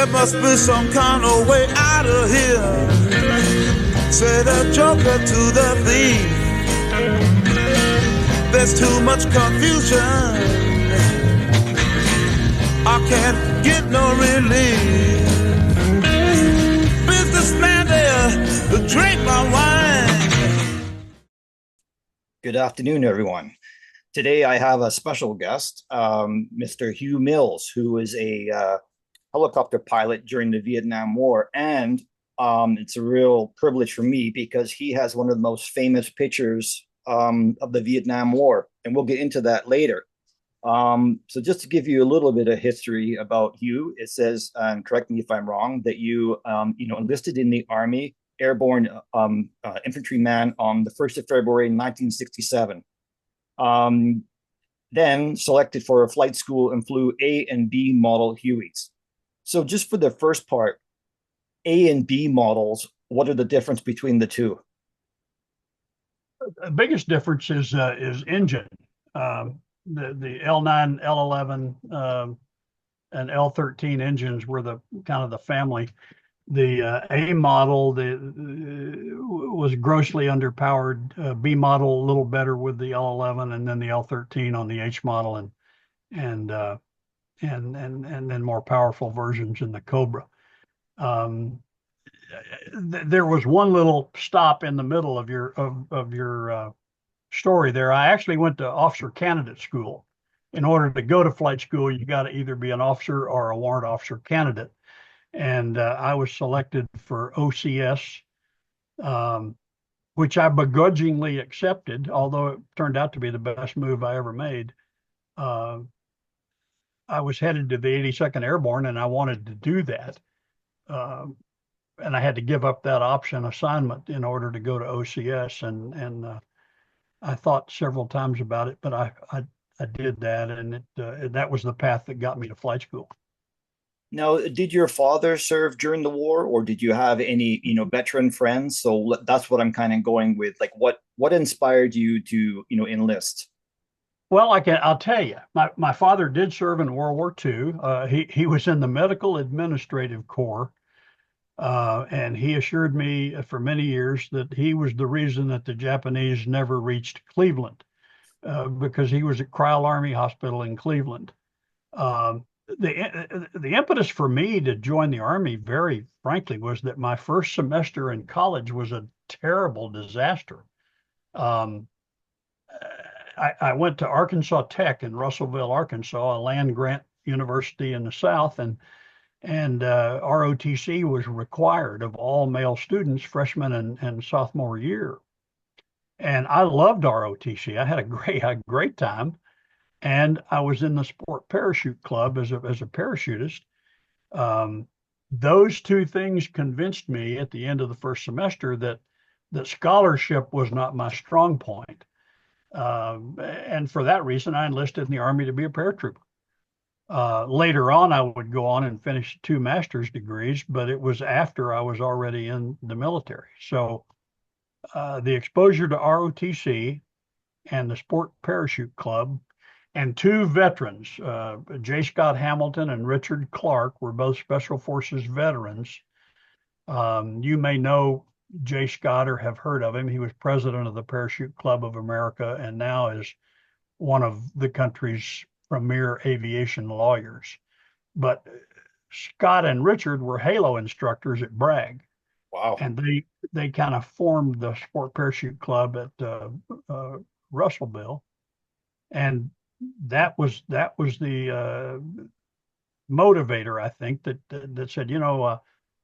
There must be some kind of way out of here, said the joker to the thief. There's too much confusion, I can't get no relief. Businessman there, drink my wine. Good afternoon, everyone. Today I have a special guest, Mr. Hugh Mills, who is a helicopter pilot during the Vietnam War. And it's a real privilege for me because he has one of the most famous pictures of the Vietnam War. And we'll get into that later. So just to give you a little bit of history about Hugh, it says, and correct me if I'm wrong, that you enlisted in the Army Airborne infantryman on the 1st of February 1967. Then selected for a flight school and flew A and B model Hueys. So just for the first part, A and B models, what are the difference between the two? The biggest difference is engine. The L9, L11, and L13 engines were the kind of the family. The A model was grossly underpowered. B model a little better with the L11, and then the L13 on the H model, and then more powerful versions in the Cobra. There was one little stop in the middle of your story there. I actually went to officer candidate school. In order to go to flight school, you got to either be an officer or a warrant officer candidate. And I was selected for OCS, which I begrudgingly accepted, although it turned out to be the best move I ever made. I was headed to the 82nd Airborne, and I wanted to do that. And I had to give up that option assignment in order to go to OCS. And I thought several times about it, but I did that, and that was the path that got me to flight school. Now, did your father serve during the war, or did you have any, veteran friends? So that's what I'm kind of going with. Like, what inspired you to, enlist? Well, I'll tell you, my father did serve in World War II. He was in the Medical Administrative Corps, and he assured me for many years that he was the reason that the Japanese never reached Cleveland, because he was at Cryle Army Hospital in Cleveland. The impetus for me to join the Army, very frankly, was that my first semester in college was a terrible disaster. I went to Arkansas Tech in Russellville, Arkansas, a land grant university in the South, and ROTC was required of all male students, freshman and sophomore year. And I loved ROTC. I had a great time. And I was in the sport parachute club as a parachutist. Those two things convinced me at the end of the first semester that scholarship was not my strong point. And for that reason, I enlisted in the Army to be a paratrooper. Later on, I would go on and finish 2 master's degrees, but it was after I was already in the military. So the exposure to ROTC and the sport parachute club, and 2 veterans, J. Scott Hamilton and Richard Clark, were both Special Forces veterans. You may know J. Scott or have heard of him. He was president of the Parachute Club of America and now is one of the country's premier aviation lawyers. But Scott and Richard were Halo instructors at Bragg. Wow. And they kind of formed the Sport Parachute Club at Russellville. And that was the motivator, I think, that said,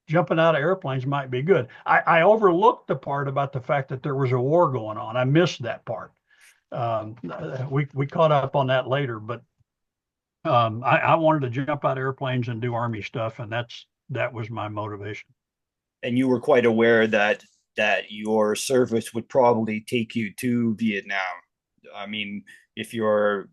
jumping out of airplanes might be good. I overlooked the part about the fact that there was a war going on. I missed that part. We caught up on that later, but I wanted to jump out of airplanes and do Army stuff, and that was my motivation. And you were quite aware that your service would probably take you to Vietnam. I mean, if you're...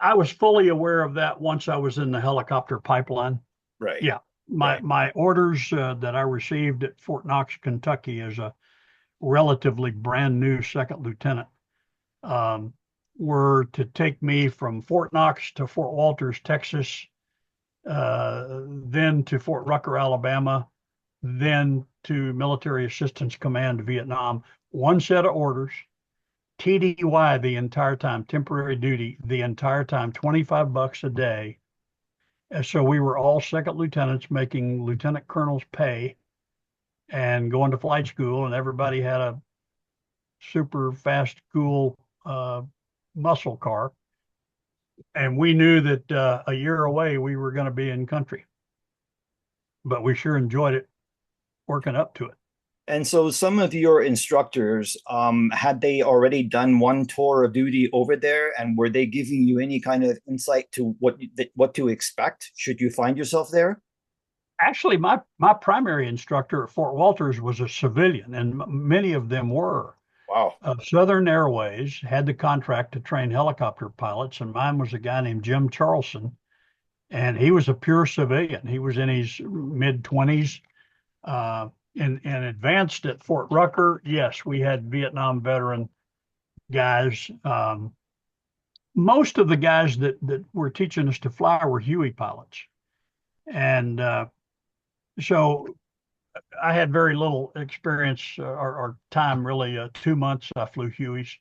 I was fully aware of that once I was in the helicopter pipeline. Right. Yeah. My orders that I received at Fort Knox, Kentucky, as a relatively brand new second lieutenant, were to take me from Fort Knox to Fort Walters, Texas, then to Fort Rucker, Alabama, then to Military Assistance Command, Vietnam. One set of orders, TDY the entire time, temporary duty the entire time, $25 a day. And so we were all second lieutenants making lieutenant colonel's pay and going to flight school, and everybody had a super fast, cool muscle car. And we knew that a year away we were going to be in country, but we sure enjoyed it working up to it. And so some of your instructors, had they already done one tour of duty over there, and were they giving you any kind of insight to what to expect should you find yourself there? Actually, my primary instructor at Fort Walters was a civilian, and many of them were. Wow. Southern Airways had the contract to train helicopter pilots, and mine was a guy named Jim Charlson, and he was a pure civilian. He was in his mid-20s. And advanced at Fort Rucker, yes, we had Vietnam veteran guys. Most of the guys that were teaching us to fly were Huey pilots. And so I had very little experience or time, really. 2 months I flew Hueys.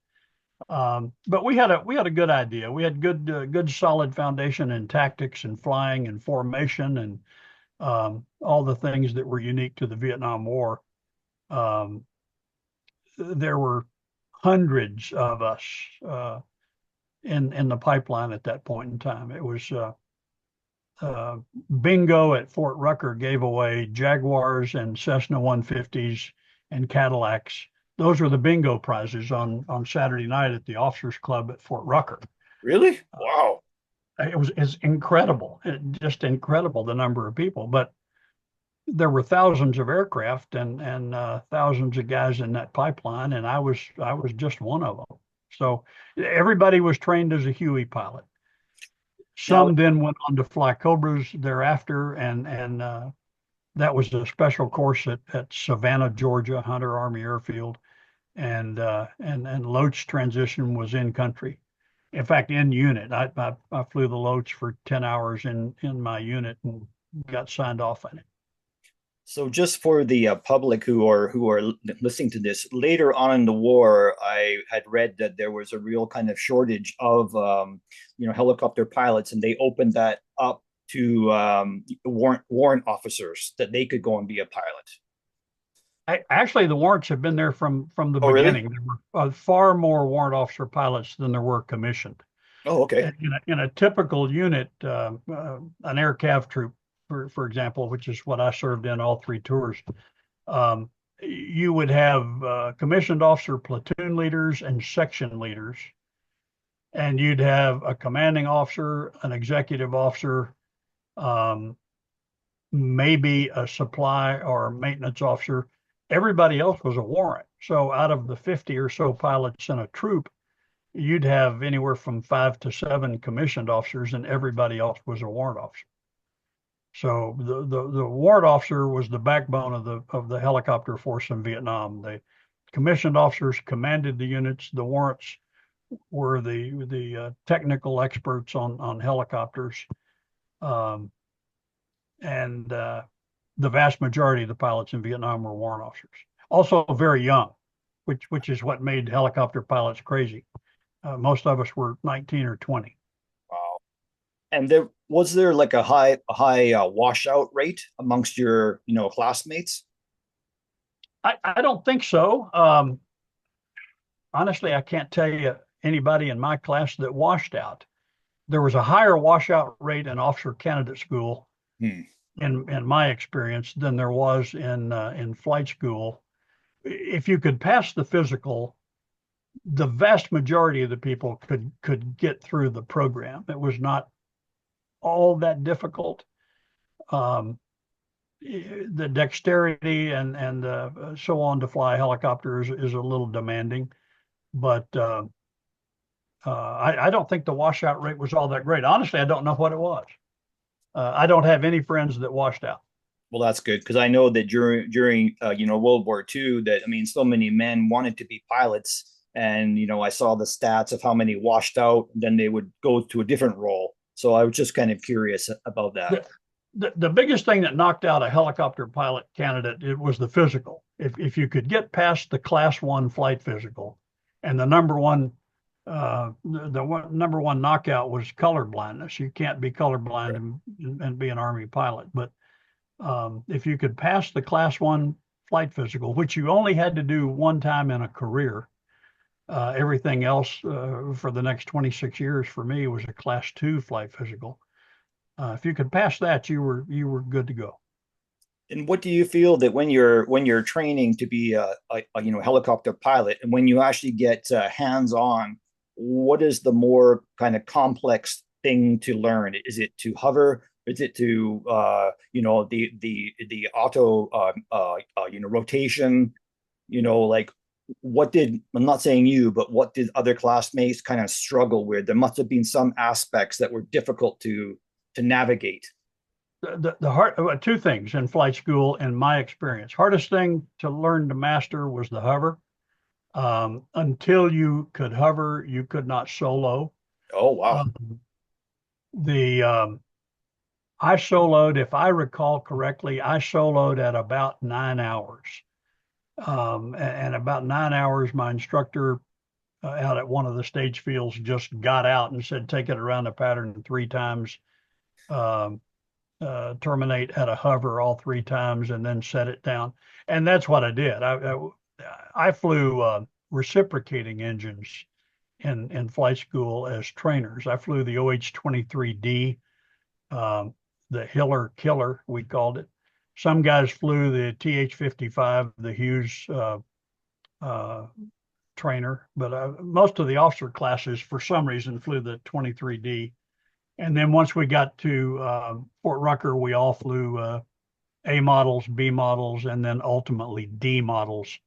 But we had a good idea. We had good solid foundation in tactics and flying and formation and all the things that were unique to the Vietnam War. There were hundreds of us in the pipeline at that point in time. It was bingo at Fort Rucker gave away Jaguars and Cessna 150s and Cadillacs. Those were the bingo prizes on Saturday night at the Officers Club at Fort Rucker. Really? Wow. It's incredible, just incredible, the number of people. But there were thousands of aircraft and thousands of guys in that pipeline, and I was just one of them. So everybody was trained as a Huey pilot. Some then went on to fly Cobras thereafter, and that was a special course at Savannah, Georgia, Hunter Army Airfield, and Loach transition was in country. In fact, in unit, I flew the Loach for 10 hours in my unit and got signed off on it. So just for the public who are listening to this, later on in the war, I had read that there was a real kind of shortage of helicopter pilots, and they opened that up to warrant officers that they could go and be a pilot. Actually, the warrants have been there from the beginning. Really? There were far more warrant officer pilots than there were commissioned. Oh, okay. In a typical unit, an air cav troop, for example, which is what I served in all three tours, you would have commissioned officer platoon leaders and section leaders, and you'd have a commanding officer, an executive officer, maybe a supply or maintenance officer. Everybody else was a warrant. So out of the 50 or so pilots in a troop, you'd have anywhere from 5 to 7 commissioned officers, and everybody else was a warrant officer. So the warrant officer was the backbone of the helicopter force in Vietnam. The commissioned officers commanded the units. The warrants were the technical experts on helicopters, and the vast majority of the pilots in Vietnam were warrant officers. Also very young, which is what made helicopter pilots crazy. Most of us were 19 or 20. Wow. And was there like a high washout rate amongst your classmates? I don't think so. Honestly, I can't tell you anybody in my class that washed out. There was a higher washout rate in officer candidate school in my experience than there was in flight school. If you could pass the physical, the vast majority of the people could get through the program. It was not all that difficult. The dexterity and so on to fly helicopters is a little demanding, but I don't think the washout rate was all that great. Honestly, I don't know what it was. I don't have any friends that washed out. Well, that's good, because I know that during World War II, so many men wanted to be pilots, and I saw the stats of how many washed out, and then they would go to a different role. So I was just kind of curious about that. the biggest thing that knocked out a helicopter pilot candidate, it was the physical. If you could get past the class 1 flight physical, and the number one knockout was color blindness. You can't be colorblind and be an Army pilot. But if you could pass the class 1 flight physical, which you only had to do one time in a career, everything else for the next 26 years for me was a class 2 flight physical. If you could pass that, you were good to go. And what do you feel that when you're training to be a helicopter pilot, and when you actually get hands-on, what is the more kind of complex thing to learn? Is it to hover? Is it to the auto rotation? Like what did, I'm not saying you, but what did other classmates kind of struggle with? There must have been some aspects that were difficult to navigate. The hard two things in flight school, in my experience. Hardest thing to learn to master was the hover. Until you could hover, you could not solo. Oh, wow. I soloed, if I recall correctly, I soloed at about 9 hours. And about 9 hours, my instructor out at one of the stage fields just got out and said, take it around the pattern 3 times. Terminate at a hover all 3 times and then set it down. And that's what I did. I flew reciprocating engines in flight school as trainers. I flew the OH-23D, the Hiller Killer, we called it. Some guys flew the TH-55, the Hughes trainer, but most of the officer classes, for some reason, flew the 23D. And then once we got to Fort Rucker, we all flew A models, B models, and then ultimately D models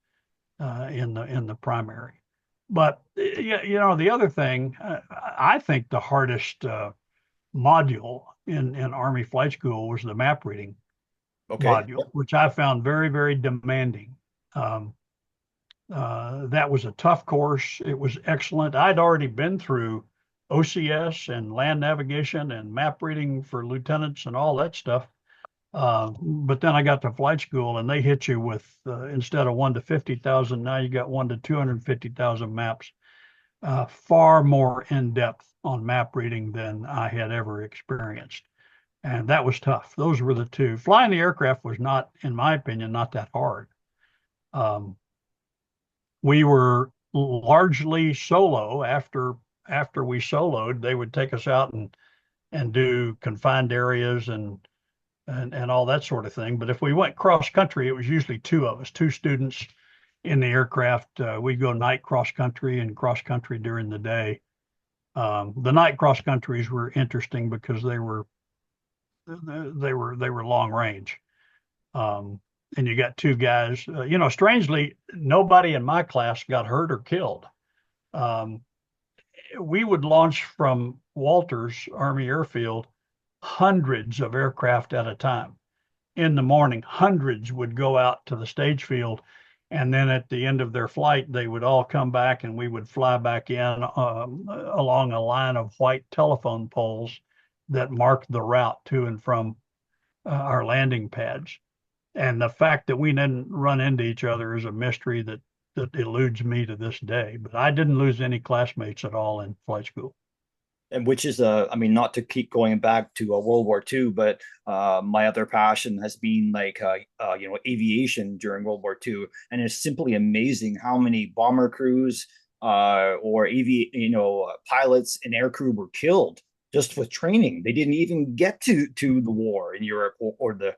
in the primary. But the other thing, I think the hardest module in Army flight school was the map reading module, which I found very, very demanding. That was a tough course. It was excellent. I'd already been through OCS and land navigation and map reading for lieutenants and all that stuff. But then I got to flight school and they hit you with, instead of 1 to 50,000, now you got 1 to 250,000 maps, far more in depth on map reading than I had ever experienced. And that was tough. Those were the two. Flying the aircraft was not, in my opinion, not that hard. We were largely solo. After we soloed, they would take us out and do confined areas and all that sort of thing. But if we went cross country, it was usually 2 of us, 2 students in the aircraft. We'd go night cross country and cross country during the day. The night cross countries were interesting because they were long range. And you got 2 guys, strangely, nobody in my class got hurt or killed. We would launch from Walters Army Airfield hundreds of aircraft at a time. In the morning, hundreds would go out to the stage field, and then at the end of their flight, they would all come back and we would fly back in along a line of white telephone poles that marked the route to and from our landing pads. And the fact that we didn't run into each other is a mystery that eludes me to this day. But I didn't lose any classmates at all in flight school. And which is not to keep going back to World War II, but my other passion has been aviation during World War II, and it's simply amazing how many bomber crews or pilots and air crew were killed just with training. They didn't even get to the war in Europe or the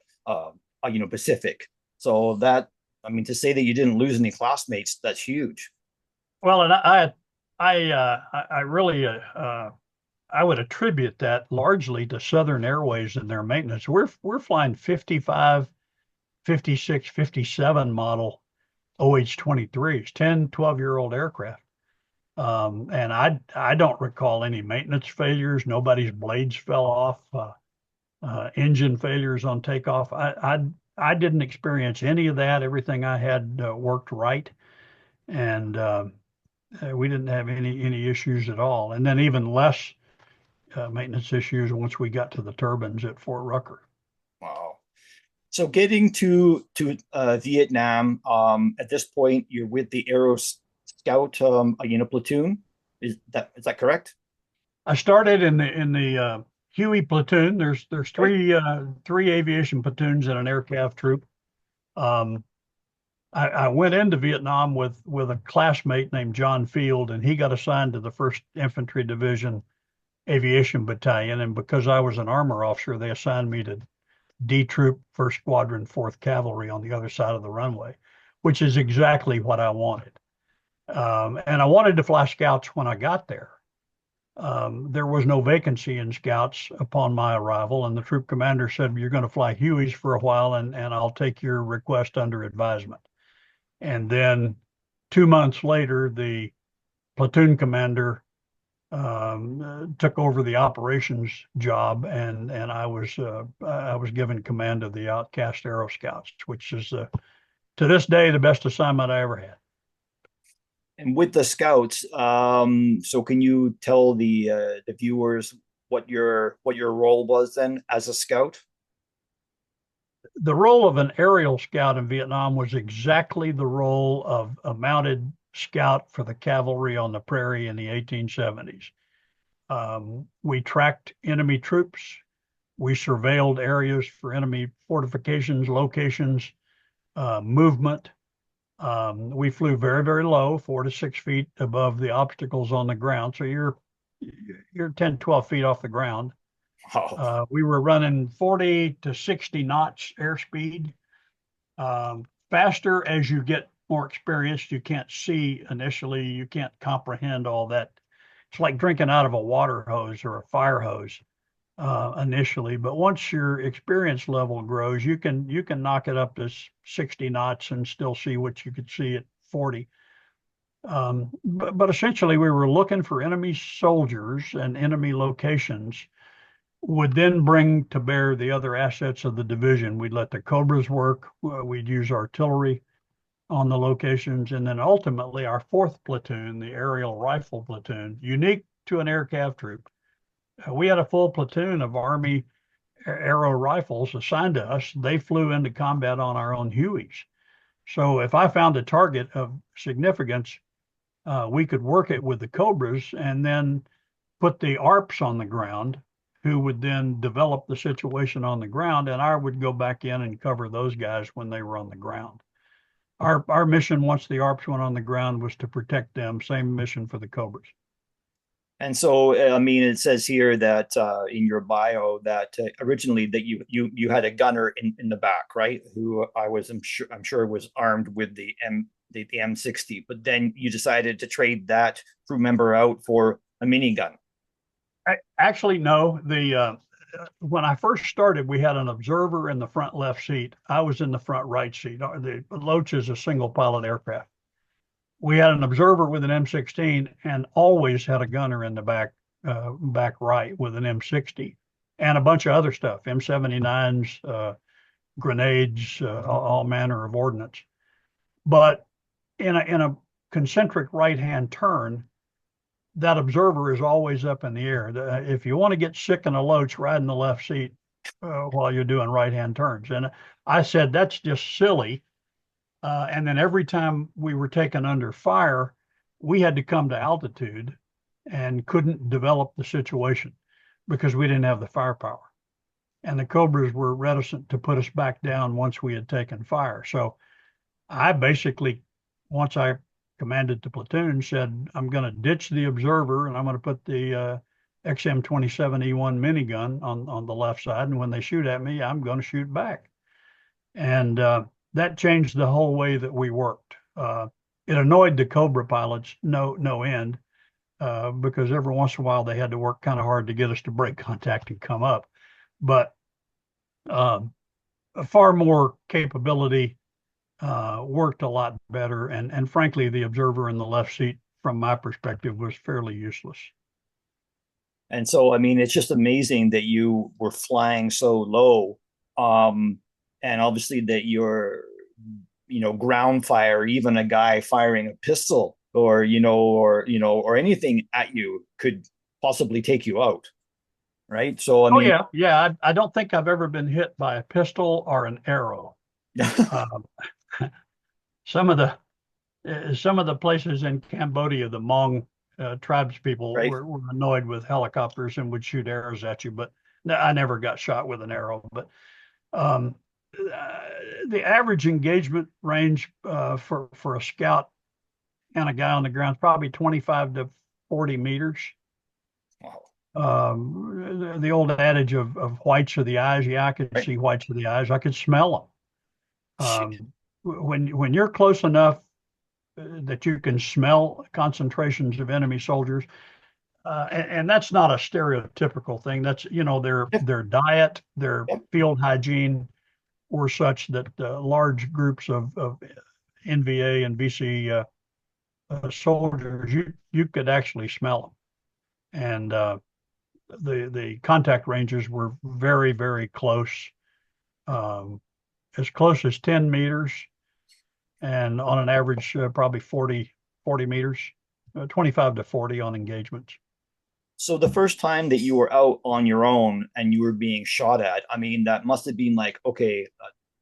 Pacific. So that, to say that you didn't lose any classmates, that's huge. Well, and I really I would attribute that largely to Southern Airways and their maintenance. We're flying 55, 56, 57 model OH-23s, 10, 12-year-old aircraft. And I don't recall any maintenance failures. Nobody's blades fell off, engine failures on takeoff. I didn't experience any of that. Everything I had worked right. And we didn't have any issues at all. And then even less maintenance issues once we got to the turbines at Fort Rucker. So getting to Vietnam, at this point, you're with the Aero Scout platoon. Is that correct? I started in the Huey platoon. There's Okay. three aviation platoons and an aircraft troop. Um, I went into Vietnam with a classmate named John Field, and he got assigned to the First Infantry Division Aviation Battalion. And because I was an armor officer, they assigned me to D Troop, First Squadron, Fourth Cavalry on the other side of the runway, which is exactly what I wanted. And I wanted to fly scouts when I got there. There was no vacancy in scouts upon my arrival, and the troop commander said, "You're going to fly Hueys for a while, and I'll take your request under advisement." And then 2 months later, the platoon commander took over the operations job, and I was given command of the Outcast Aero Scouts, which is to this day the best assignment I ever had. And with the scouts, so can you tell the viewers what your role was then as a scout? The role of an aerial scout in Vietnam was exactly the role of a mounted scout for the cavalry on the prairie in the 1870s. We tracked enemy troops. We surveilled areas for enemy fortifications, locations, movement. We flew very, very low, 4 to 6 feet above the obstacles on the ground. So you're 10, 12 feet off the ground. Oh, We were running 40 to 60 knots airspeed. Faster as you get more experienced, you can't see initially, you can't comprehend all that. It's like drinking out of a water hose or a fire hose initially, but once your experience level grows, you can knock it up to 60 knots and still see what you could see at 40. But essentially, we were looking for enemy soldiers and enemy locations. Would then bring to bear the other assets of the division. We'd let the Cobras work. We'd use artillery on the locations. And then ultimately our fourth platoon, the aerial rifle platoon, unique to an aircraft troop. We had a full platoon of Army aero rifles assigned to us. They flew into combat on our own Hueys. So if I found a target of significance, we could work it with the Cobras and then put the ARPs on the ground, who would then develop the situation on the ground, and I would go back in and cover those guys when they were on the ground. Our mission, once the ARPs went on the ground, was to protect them. Same mission for the Cobras. and so I mean, it says here that in your bio that originally that you had a gunner in the back, right? Who I'm sure was armed with the M60, but then you decided to trade that crew member out for a minigun. Actually, no. The when I first started, we had an observer in the front left seat. I was in the front right seat. The Loach is a single pilot aircraft. We had an observer with an M16 and always had a gunner in the back right with an M60 and a bunch of other stuff, M79s, grenades, all manner of ordnance. But in a concentric right-hand turn, that observer is always up in the air. If you want to get sick in a Loach, ride in the left seat while you're doing right-hand turns. And I said, that's just silly. And then every time we were taken under fire, we had to come to altitude and couldn't develop the situation because we didn't have the firepower. And the Cobras were reticent to put us back down once we had taken fire. So I basically, once I commanded the platoon, said, I'm going to ditch the observer and I'm going to put the XM27E1 minigun on the left side. And when they shoot at me, I'm going to shoot back. And that changed the whole way that we worked. It annoyed the Cobra pilots no end because every once in a while they had to work kind of hard to get us to break contact and come up. But far more capability, worked a lot better. And frankly, the observer in the left seat, from my perspective, was fairly useless. And so, I mean, it's just amazing that you were flying so low. And obviously that your, ground fire, even a guy firing a pistol or anything at you could possibly take you out. right? So I Oh mean, yeah, yeah. I don't think I've ever been hit by a pistol or an arrow. Um, some of the some of the places in Cambodia, the Hmong tribes people right? were annoyed with helicopters and would shoot arrows at you, but I never got shot with an arrow. But um, the average engagement range for a scout and a guy on the ground is probably 25 to 40 meters. Wow. The old adage of whites of the eyes, yeah, I could Right. see whites of the eyes. I could smell them. Shit. When you're close enough that you can smell concentrations of enemy soldiers, and that's not a stereotypical thing. That's Yep. their diet, their Yep. field hygiene were such that large groups of NVA and VC soldiers you could actually smell them, and the contact ranges were very very close, um, as close as 10 meters, and on an average probably 40 meters, 25 to 40 on engagements. So the first time that you were out on your own and you were being shot at, I mean, that must have been like, okay,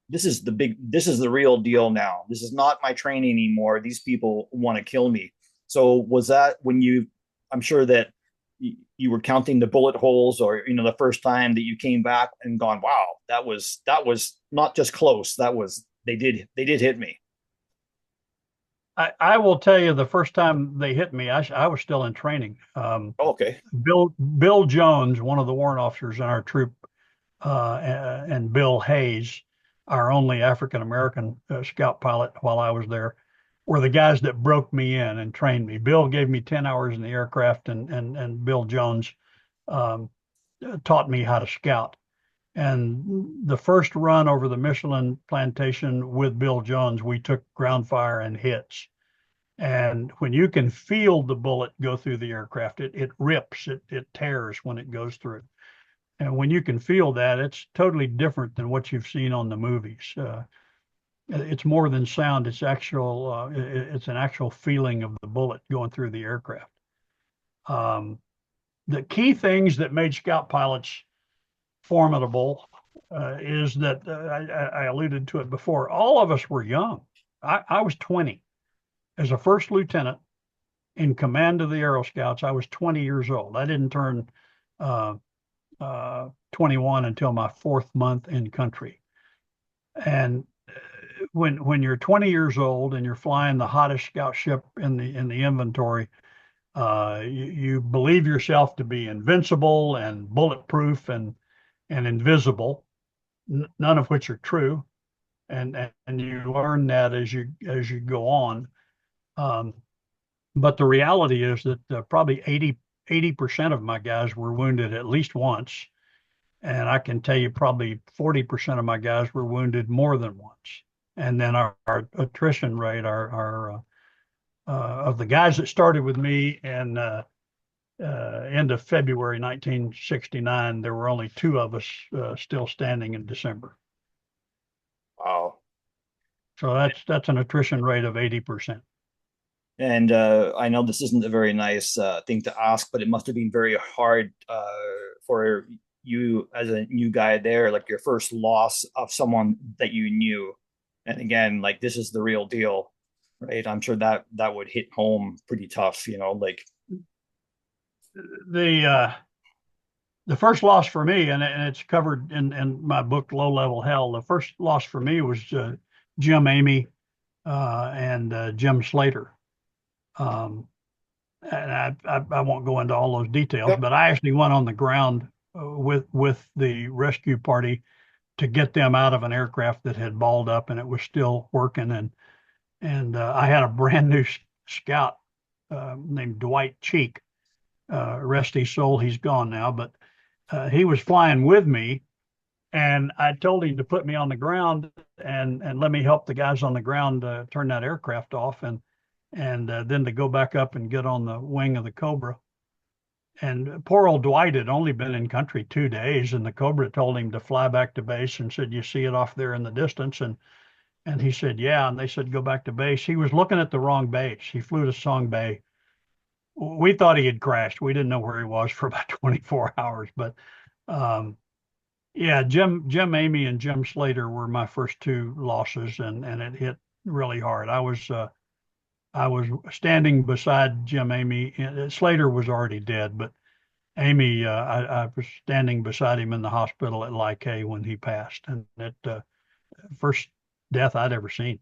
this is the real deal now. This is not my training anymore. These people want to kill me. So was that when I'm sure that you were counting the bullet holes, or, the first time that you came back and gone, wow, that was not just close. They did hit me. I will tell you, the first time they hit me, I was still in training. Oh, okay. Bill Jones, one of the warrant officers in our troop, and Bill Hayes, our only African American scout pilot while I was there, were the guys that broke me in and trained me. Bill gave me 10 hours in the aircraft, and Bill Jones um, taught me how to scout. And the first run over the Michelin plantation with Bill Jones, we took ground fire and hits. And when you can feel the bullet go through the aircraft, it rips, it tears when it goes through. And when you can feel that, it's totally different than what you've seen on the movies. It's more than sound; it's an actual feeling of the bullet going through the aircraft. Um, the key things that made scout pilots formidable is that I alluded to it before. All of us were young. I was 20 as a first lieutenant in command of the Aero Scouts. I was 20 years old. I didn't turn uh, 21 until my fourth month in country. And when you're 20 years old and you're flying the hottest scout ship in the inventory, you believe yourself to be invincible and bulletproof and invisible, none of which are true, and you learn that as you go on. But the reality is that probably 80% of my guys were wounded at least once, and I can tell you probably 40% of my guys were wounded more than once. And then our attrition rate, our of the guys that started with me in end of February 1969, there were only two of us still standing in December. Wow. So that's an attrition rate of 80%. And I know this isn't a very nice thing to ask, but it must have been very hard for you as a new guy there, like your first loss of someone that you knew. And again, like this is the real deal, right? I'm sure that would hit home pretty tough, like The first loss for me, and it's covered in my book Low Level Hell. The first loss for me was Jim Amy and Jim Slater. And I won't go into all those details, yep. but I actually went on the ground with the rescue party to get them out of an aircraft that had balled up and it was still working. And I had a brand new scout named Dwight Cheek. Rest his soul, he's gone now, but he was flying with me, and I told him to put me on the ground and let me help the guys on the ground turn that aircraft off, and then to go back up and get on the wing of the Cobra. And poor old Dwight had only been in country 2 days, and the Cobra told him to fly back to base and said, "You see it off there in the distance?" And he said, "Yeah." And they said, "Go back to base." He was looking at the wrong base. He flew to Song Bay, We thought he had crashed. We didn't know where he was for about 24 hours. But yeah, Jim Amy and Jim Slater were my first two losses, and it hit really hard. I was standing beside Jim Amy. Slater was already dead, but Amy, I was standing beside him in the hospital at Cay when he passed, and it first death I'd ever seen.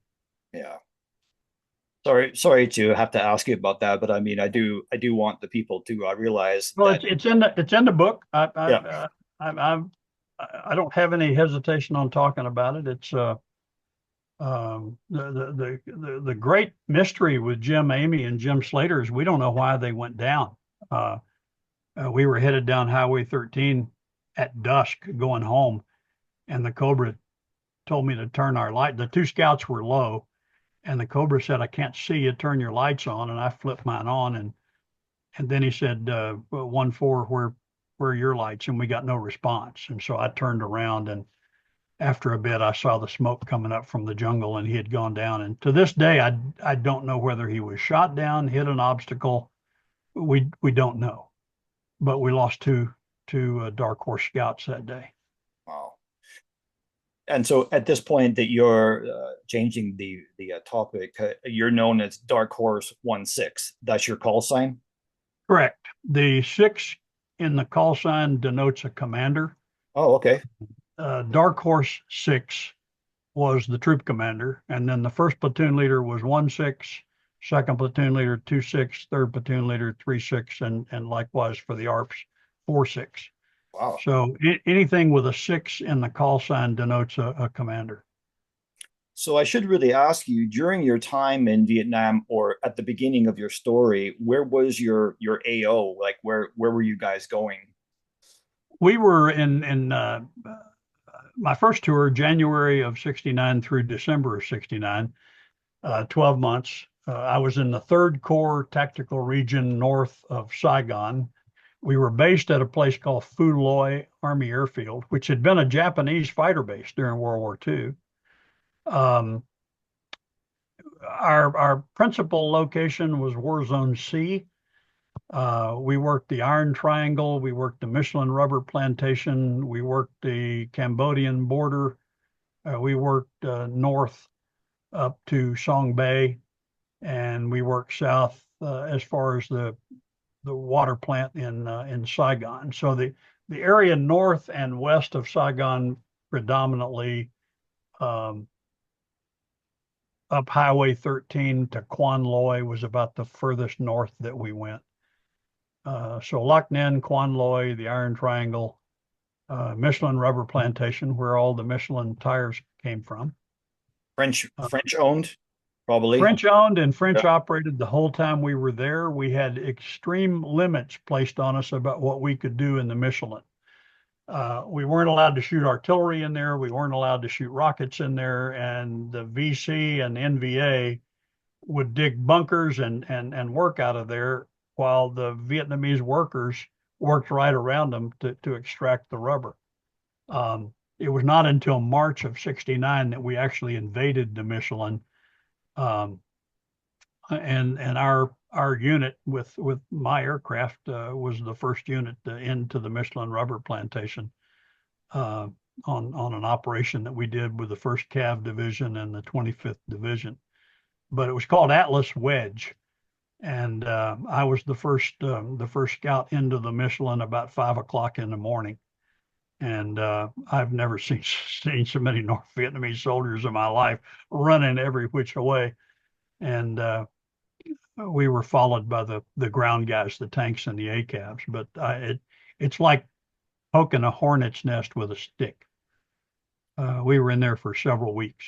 Yeah. Sorry to have to ask you about that, but I mean, I do want the people to realize Well, that. it's in the book. Yeah. I don't have any hesitation on talking about it. It's the great mystery with Jim Amy and Jim Slater is we don't know why they went down. We were headed down Highway 13 at dusk going home, and the Cobra told me to turn our light. The two scouts were low, and the Cobra said, "I can't see you. Turn your lights on." And I flipped mine on, and then he said, 1-4, where are your lights? And we got no response. And so I turned around, and after a bit, I saw the smoke coming up from the jungle, and he had gone down. And to this day, I don't know whether he was shot down, hit an obstacle. We don't know, but we lost two Dark Horse scouts that day. Wow. And so at this point that you're changing the topic, you're known as Dark Horse 1-6. That's your call sign? Correct. The 6 in the call sign denotes a commander. Oh, okay. Dark Horse 6 was the troop commander, and then the first platoon leader was 1-6, second platoon leader 2-6, third platoon leader 3-6, and likewise for the ARPs 4-6. Wow. So anything with a 6 in the call sign denotes a commander. So I should really ask you, during your time in Vietnam or at the beginning of your story, where was your AO? Like where were you guys going? We were in my first tour, January of 69 through December of 69, 12 months. I was in the 3rd Corps Tactical Region north of Saigon. We were based at a place called Phu Loy Army Airfield, which had been a Japanese fighter base during World War II. Our principal location was War Zone C. We worked the Iron Triangle. We worked the Michelin rubber plantation. We worked the Cambodian border. We worked north up to Song Bay, and we worked south as far as the water plant in Saigon. So the area north and west of Saigon predominantly up Highway 13 to Quan Loy was about the furthest north that we went. So Lac Ninh, Quan Loy, the Iron Triangle, Michelin rubber plantation, where all the Michelin tires came from. French owned, probably. French owned and French operated the whole time we were there. We had extreme limits placed on us about what we could do in the Michelin. We weren't allowed to shoot artillery in there. We weren't allowed to shoot rockets in there. And the VC and NVA would dig bunkers and work out of there while the Vietnamese workers worked right around them to extract the rubber. It was not until March of 69 that we actually invaded the Michelin. And our unit with my aircraft was the first unit into the Michelin rubber plantation on an operation that we did with the 1st Cav Division and the 25th Division. But it was called Atlas Wedge, and I was the first scout into the Michelin about 5 o'clock in the morning. And I've never seen so many North Vietnamese soldiers in my life running every which way. And we were followed by the ground guys, the tanks and the ACABs. But it's like poking a hornet's nest with a stick. We were in there for several weeks.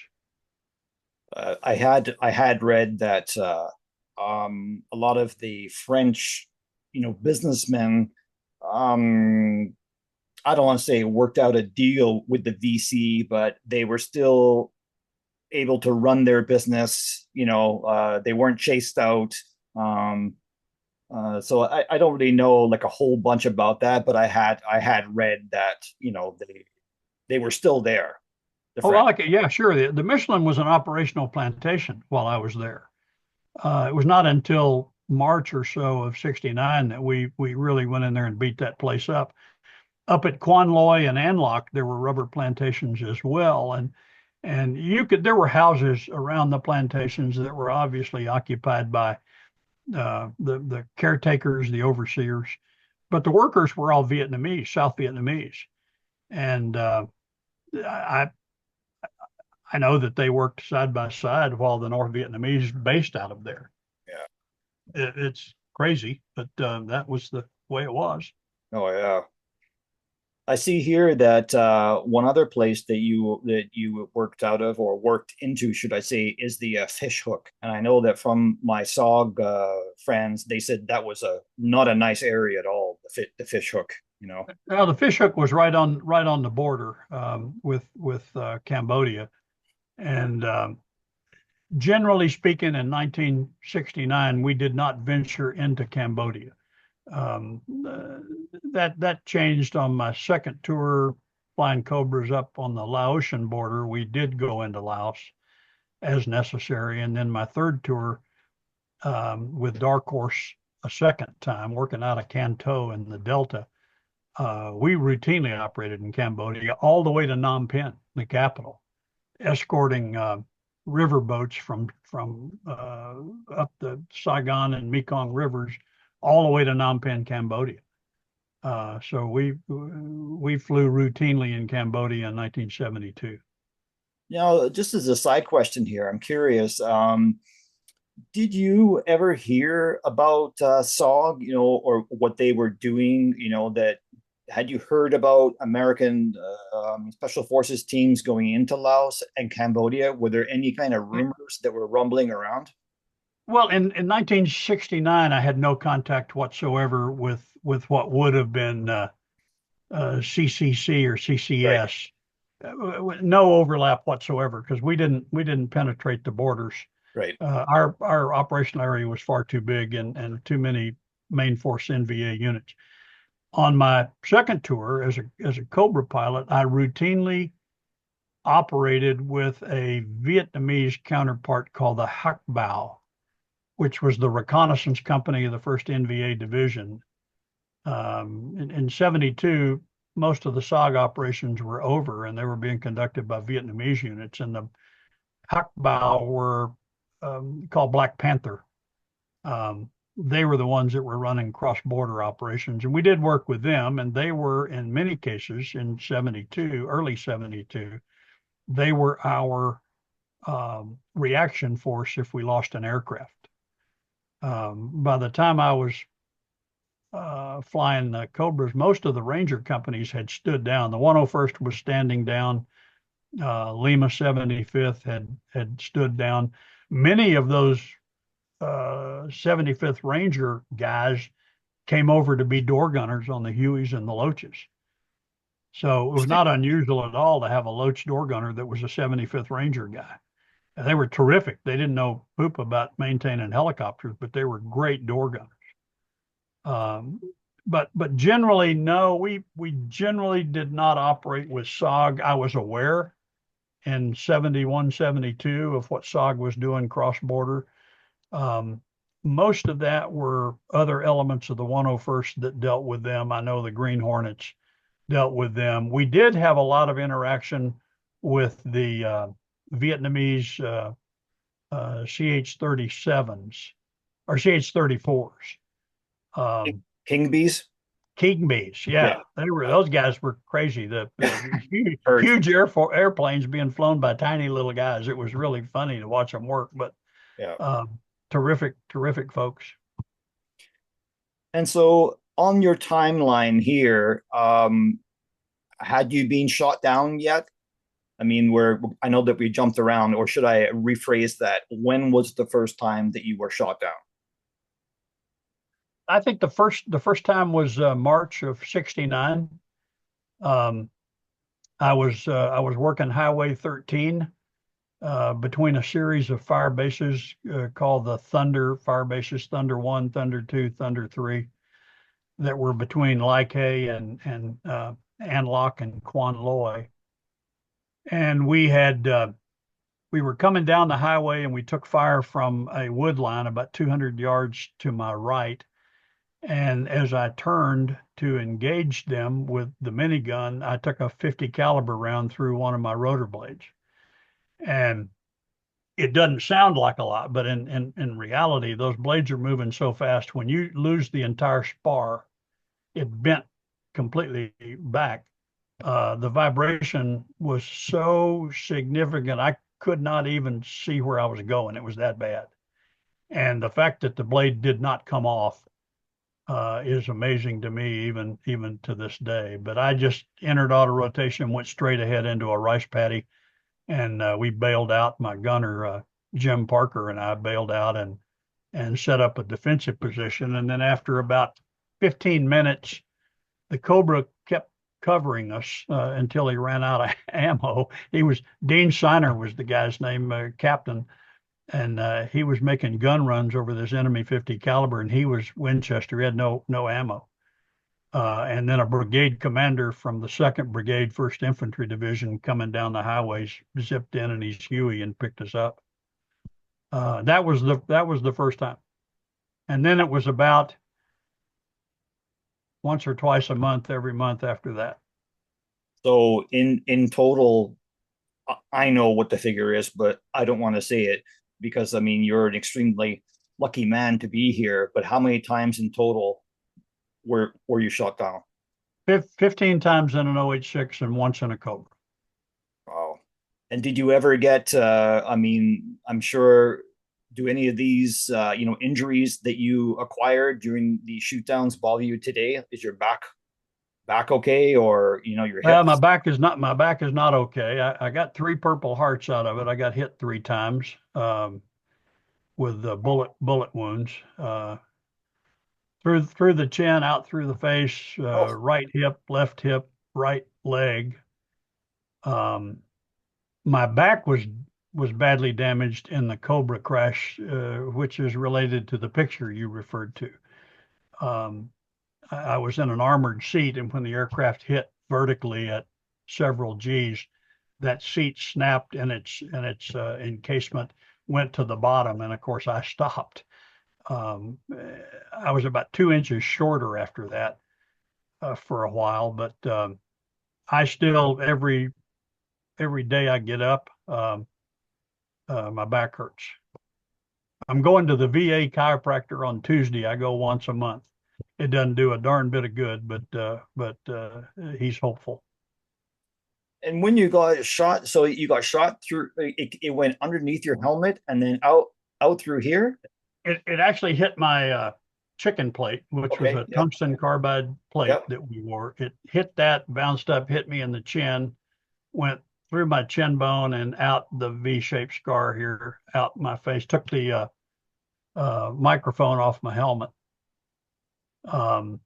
I had read that a lot of the French, businessmen, I don't want to say worked out a deal with the VC, but they were still able to run their business. They weren't chased out. So I don't really know like a whole bunch about that, but I had read that, they were still there. Yeah, sure. The Michelin was an operational plantation while I was there. It was not until March or so of '69 that we really went in there and beat that place up. Up at Quan Loy and Anlock, there were rubber plantations as well, and there were houses around the plantations that were obviously occupied by the caretakers, the overseers, but the workers were all Vietnamese, South Vietnamese, and I I know that they worked side by side while the North Vietnamese based out of there. Yeah. It's crazy, but that was the way it was. Oh yeah. I see here that one other place that you worked out of, or worked into, should I say, is the fish hook. And I know that from my SOG friends, they said that was not a nice area at all. The fish hook, you know. Well, the fish hook was right on the border with Cambodia, and generally speaking, in 1969, we did not venture into Cambodia. That changed on my second tour, flying Cobras up on the Laotian border. We did go into Laos as necessary, and then my third tour with Dark Horse a second time, working out of Can Tho in the Delta. We routinely operated in Cambodia all the way to Phnom Penh, the capital, escorting river boats from up the Saigon and Mekong rivers all the way to Phnom Penh, Cambodia. So we flew routinely in Cambodia in 1972. Now, just as a side question here, I'm curious. Did you ever hear about SOG, you know, or what they were doing? You know, that had you heard about American Special Forces teams going into Laos and Cambodia? Were there any kind of rumors that were rumbling around? Well, in 1969, I had no contact whatsoever with what would have been CCC or CCS. Right. No overlap whatsoever, because we didn't penetrate the borders. Right. Our operational area was far too big and too many main force NVA units. On my second tour as a Cobra pilot, I routinely operated with a Vietnamese counterpart called the Hac Bao, which was the reconnaissance company of the 1st NVA Division. In 72, most of the SOG operations were over, and they were being conducted by Vietnamese units, and the Hac Bao were called Black Panther. They were the ones that were running cross-border operations, and we did work with them, and they were, in many cases, in 72, early 72, they were our reaction force if we lost an aircraft. By the time I was flying the Cobras, most of the Ranger companies had stood down. The 101st was standing down. Lima 75th had stood down. Many of those 75th Ranger guys came over to be door gunners on the Hueys and the Loaches. So it was not unusual at all to have a Loach door gunner that was a 75th Ranger guy. And they were terrific. They didn't know poop about maintaining helicopters, but they were great door gunners. But generally, no, we generally did not operate with SOG. I was aware in 71, 72 of what SOG was doing cross-border. Most of that were other elements of the 101st that dealt with them. I know the Green Hornets dealt with them. We did have a lot of interaction with the Vietnamese CH-37s or CH-34s. King Bees? King Bees, yeah. Those guys were crazy. The huge airplanes being flown by tiny little guys. It was really funny to watch them work, but terrific folks. And so on your timeline here, had you been shot down yet? I mean, I know that we jumped around, or should I rephrase that? When was the first time that you were shot down? I think the first time was March of '69. I was working Highway 13 between a series of fire bases called the Thunder fire bases, Thunder 1, Thunder 2, Thunder 3, that were between Lai Cay and An Loc and Quan Loy. And we had we were coming down the highway and we took fire from a wood line about 200 yards to my right. And as I turned to engage them with the minigun, I took a 50 caliber round through one of my rotor blades. And it doesn't sound like a lot, but in reality, those blades are moving so fast. When you lose the entire spar, it bent completely back. The vibration was so significant, I could not even see where I was going. It was that bad. And the fact that the blade did not come off is amazing to me, even to this day. But I just entered auto rotation, went straight ahead into a rice paddy, and we bailed out. My gunner, Jim Parker, and I bailed out and set up a defensive position. And then after about 15 minutes, the Cobra kept covering us until he ran out of ammo. Dean Siner was the guy's name, captain, and he was making gun runs over this enemy 50 caliber, and he was Winchester. He had no ammo. And then a brigade commander from the 2nd Brigade, 1st Infantry Division, coming down the highways, zipped in and he's Huey and picked us up. That was the first time. And then it was about once or twice a month, every month after that. So in total, I know what the figure is, but I don't want to say it because, I mean, you're an extremely lucky man to be here. But how many times in total were you shot down? 15 times in an OH-6 and once in a Cobra. Wow. And did you ever get, I mean, I'm sure, do any of these, injuries that you acquired during the shoot downs bother you today? Is your back okay, or your hips? Well, my back is not okay. I got 3 Purple Hearts out of it. I got hit 3 times with bullet wounds through the chin, out through the face, right hip, left hip, right leg. My back was badly damaged in the Cobra crash, which is related to the picture you referred to. I was in an armored seat, and when the aircraft hit vertically at several Gs, that seat snapped and its encasement went to the bottom, and of course I stopped. I was about 2 inches shorter after that for a while, but I still every day I get up, my back hurts. I'm going to the VA chiropractor on Tuesday. I go once a month. It doesn't do a darn bit of good, but he's hopeful. And when you got shot, so you got shot through, it went underneath your helmet and then out through here? It actually hit my chicken plate, which was a tungsten carbide plate that we wore. It hit that, bounced up, hit me in the chin, went through my chin bone and out the V-shaped scar here, out my face, took the microphone off my helmet. That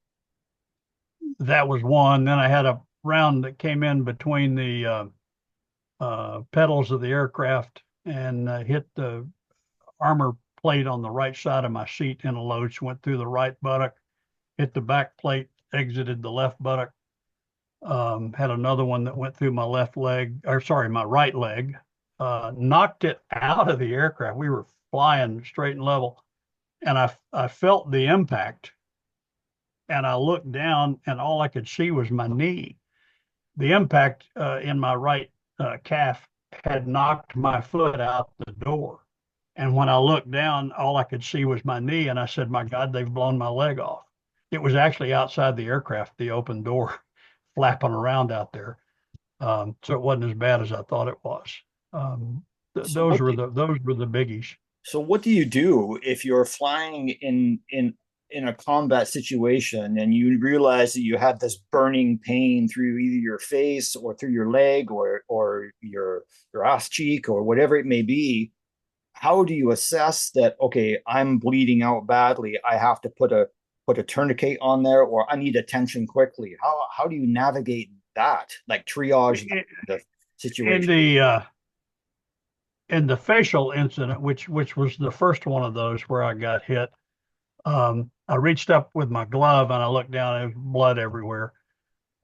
was one. Then I had a round that came in between the pedals of the aircraft and hit the armor plate on the right side of my seat in a loach, went through the right buttock, hit the back plate, exited the left buttock. Had another one that went through my my right leg, knocked it out of the aircraft. We were flying straight and level, and I felt the impact, and I looked down, and all I could see was my knee. The impact in my right calf had knocked my foot out the door. And when I looked down, all I could see was my knee, and I said, "My God, they've blown my leg off." It was actually outside the aircraft, the open door, flapping around out there. So it wasn't as bad as I thought it was. Those were the biggies. So what do you do if you're flying in a combat situation and you realize that you have this burning pain through either your face or through your leg or your ass cheek or whatever it may be? How do you assess that, okay, I'm bleeding out badly, I have to put a tourniquet on there, or I need attention quickly? How do you navigate that, like triage the situation? In the facial incident, which was the first one of those where I got hit, I reached up with my glove and I looked down, and there was blood everywhere.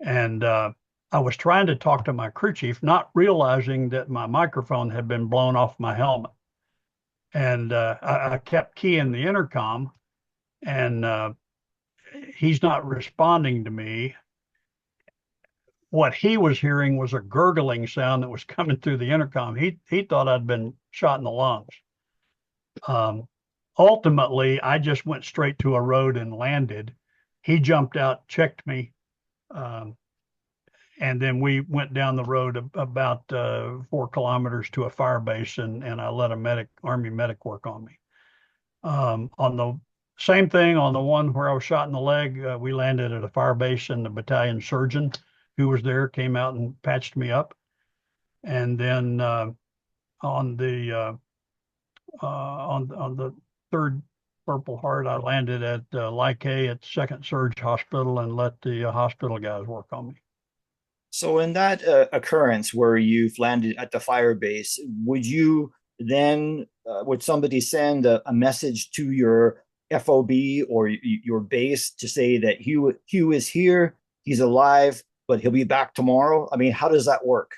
And I was trying to talk to my crew chief, not realizing that my microphone had been blown off my helmet. And I kept keying the intercom, and he's not responding to me. What he was hearing was a gurgling sound that was coming through the intercom. He thought I'd been shot in the lungs. Ultimately, I just went straight to a road and landed. He jumped out, checked me, and then we went down the road about 4 kilometers to a fire base, and I let a Army medic work on me. On the same thing, on the one where I was shot in the leg, we landed at a fire base, and the battalion surgeon who was there came out and patched me up. And then on the 3rd Purple Heart, I landed at Cay at 2nd Surge Hospital and let the hospital guys work on me. So in that occurrence where you've landed at the fire base, would you then, would somebody send a message to your FOB or your base to say that Hugh is here, he's alive, but he'll be back tomorrow? I mean, how does that work?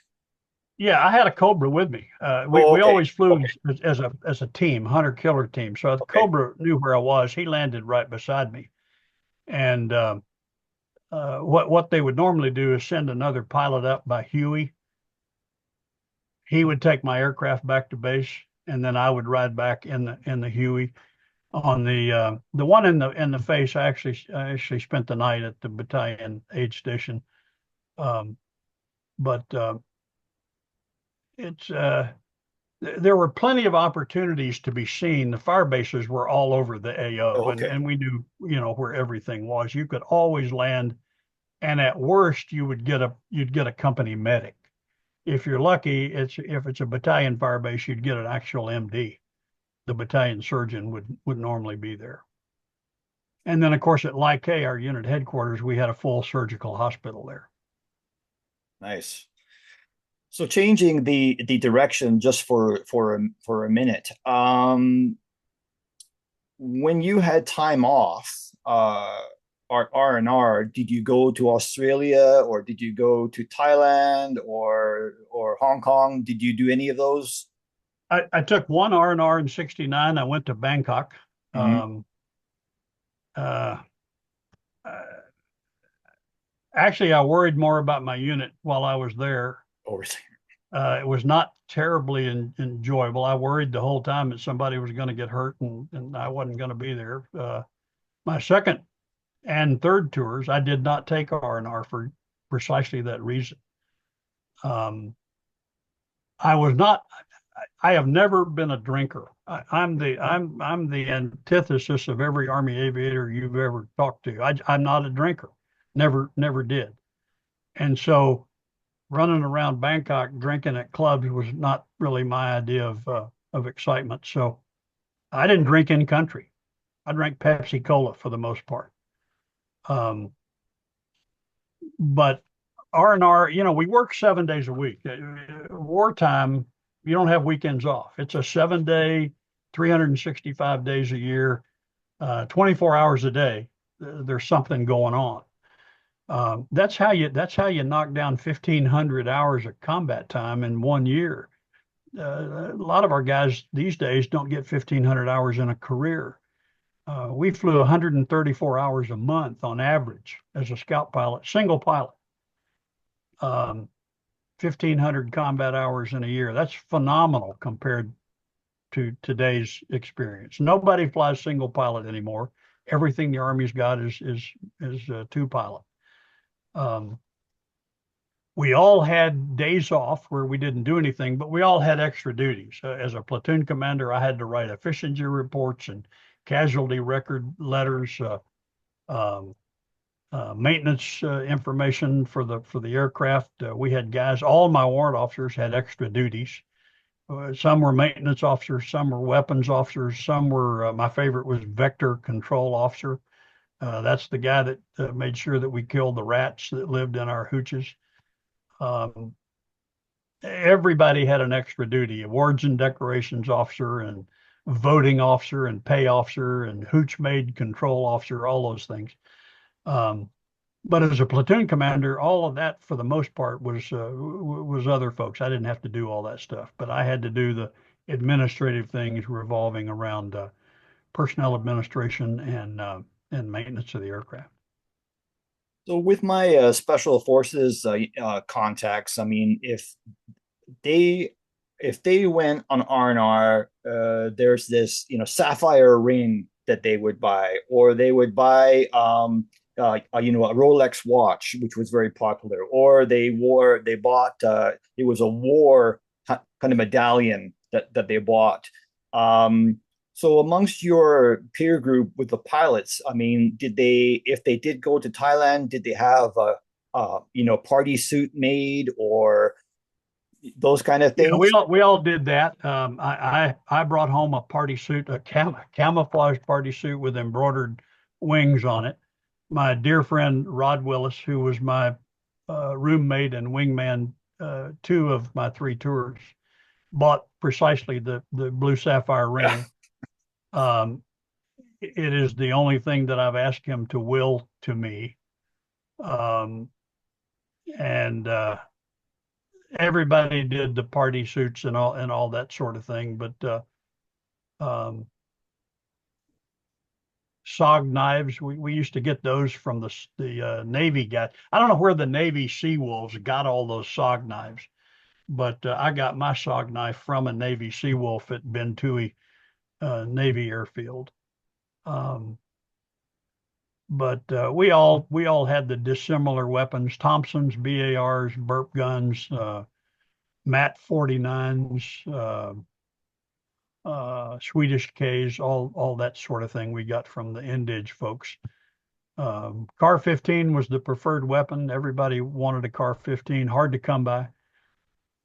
Yeah, I had a Cobra with me. We always flew as a team, hunter-killer team. So the Cobra knew where I was. He landed right beside me. And what they would normally do is send another pilot up by Huey. He would take my aircraft back to base, and then I would ride back in the Huey. On the one in the face, I actually spent the night at the battalion aid station. But it's there were plenty of opportunities to be seen. The fire bases were all over the AO, and we knew, where everything was. You could always land, and at worst, you'd get a company medic. If you're lucky, if it's a battalion fire base, you'd get an actual MD. The battalion surgeon would normally be there. And then, of course, at Cay, our unit headquarters, we had a full surgical hospital there. Nice. So changing the direction just for a minute, when you had time off, R&R, did you go to Australia, or did you go to Thailand or Hong Kong? Did you do any of those? I took one R&R in '69. I went to Bangkok. Mm-hmm. Actually, I worried more about my unit while I was there. It was not terribly enjoyable. I worried the whole time that somebody was going to get hurt and I wasn't going to be there. My 2nd and 3rd tours, I did not take R&R for precisely that reason. I have never been a drinker. I'm the antithesis of every Army aviator you've ever talked to. I'm not a drinker. Never did. And so running around Bangkok drinking at clubs was not really my idea of excitement. So I didn't drink in country. I drank Pepsi Cola for the most part. But R&R, we work 7 days a week. Wartime, you don't have weekends off. It's a 7-day, 365 days a year, 24 hours a day. There's something going on. That's how you knock down 1,500 hours of combat time in 1 year. A lot of our guys these days don't get 1,500 hours in a career. We flew 134 hours a month on average as a scout pilot, single pilot. 1,500 combat hours in a year. That's phenomenal compared to today's experience. Nobody flies single pilot anymore. Everything the Army's got is 2-pilot. We all had days off where we didn't do anything, but we all had extra duties. As a platoon commander, I had to write efficiency reports and casualty record letters, maintenance information for the aircraft. We had guys, all my warrant officers had extra duties. Some were maintenance officers, some were weapons officers, some were, my favorite was vector control officer. That's the guy that made sure that we killed the rats that lived in our hooches. Everybody had an extra duty, awards and decorations officer and voting officer and pay officer and hooch maid control officer, all those things. But as a platoon commander, all of that for the most part was other folks. I didn't have to do all that stuff, but I had to do the administrative things revolving around personnel administration and maintenance of the aircraft. So with my special forces contacts, I mean, they if they went on R&R, there's this sapphire ring that they would buy, or they would buy a Rolex watch, which was very popular, or they bought it was a war kind of medallion that they bought. So amongst your peer group with the pilots, I mean, if they did go to Thailand, did they have a party suit made or those kind of Yeah, things? we all did that. I brought home a party suit, a camouflage party suit with embroidered wings on it. My dear friend Rod Willis, who was my roommate and wingman 2 of my 3 tours, bought precisely the blue sapphire ring. It is the only thing that I've asked him to will to me. And everybody did the party suits and all that sort of thing, but SOG knives, we used to get those from the Navy guy. I don't know where the Navy Sea Wolves got all those SOG knives, but I got my SOG knife from a Navy Sea Wolf at Ben Toohey Navy Airfield. But we all had the dissimilar weapons: Thompsons, BARs, burp guns, MAT 49s, Swedish Ks, all that sort of thing we got from the Indige folks. Car 15 was the preferred weapon. Everybody wanted a Car 15, hard to come by.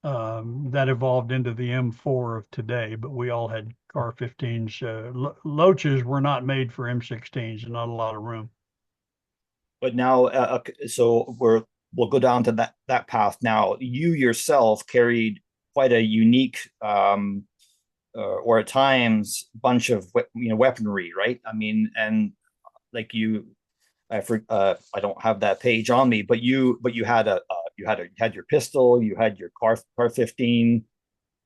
That evolved into the M4 of today, but we all had Car 15s. Loaches were not made for M16s, and not a lot of room. But now, so we'll go down to that path now. You yourself carried quite a unique, or at times, bunch of weaponry, right? I mean, and like I don't have that page on me, but you had you had your pistol, you had your Car 15,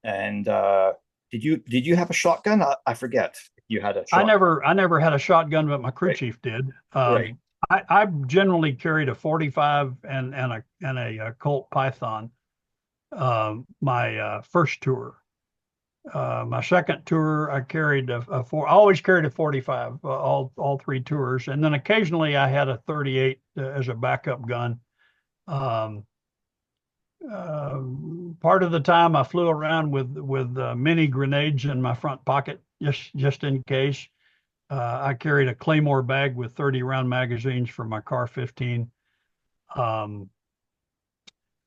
and did you have a shotgun? I forget. You had a shotgun. I never had a shotgun, but my crew Right. chief did. Right. I generally carried a 45 and a Colt Python. My first tour. My second tour, I carried a four. I always carried a 45 all 3 tours, and then occasionally I had a 38 as a backup gun. Part of the time I flew around with mini grenades in my front pocket just in case. I carried a Claymore bag with 30 round magazines for my Car 15.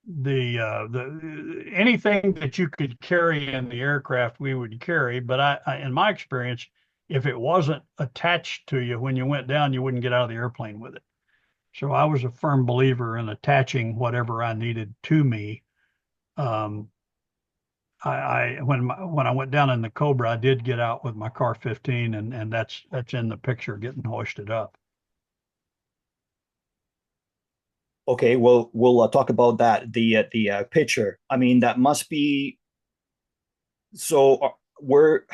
The anything that you could carry in the aircraft we would carry, but in my experience, if it wasn't attached to you when you went down, you wouldn't get out of the airplane with it. So I was a firm believer in attaching whatever I needed to me. When I went down in the Cobra, I did get out with my Car 15, and that's in the picture getting hoisted up. Okay, well, we'll talk about that. The picture. I mean, that must be. So, were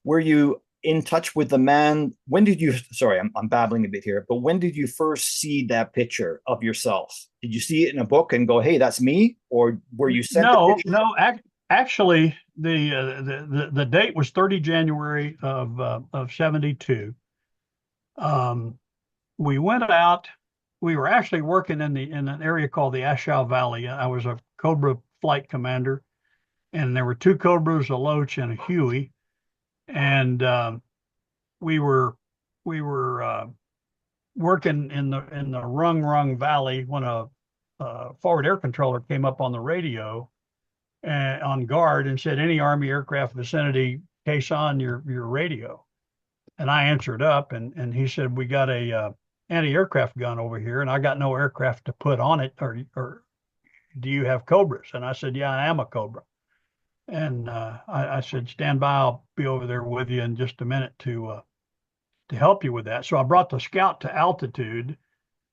you in touch with the man? When did you? Sorry, I'm babbling a bit here. But when did you first see that picture of yourself? Did you see it in a book and go, "Hey, that's me," or were you sent the picture? No. Actually, the date was 30 January of 72. We went out. We were actually working in an area called the Ashau Valley. I was a Cobra flight commander, and there were 2 Cobras, a Loach, and a Huey. And we were working in the Rung Valley when a forward air controller came up on the radio on guard and said, "Any Army aircraft vicinity, case on your radio." And I answered up, and he said, "We got a anti-aircraft gun over here, and I got no aircraft to put on it, or do you have Cobras?" And I said, "Yeah, I am a Cobra." And I said, "Stand by, I'll be over there with you in just a minute to help you with that." So I brought the Scout to altitude,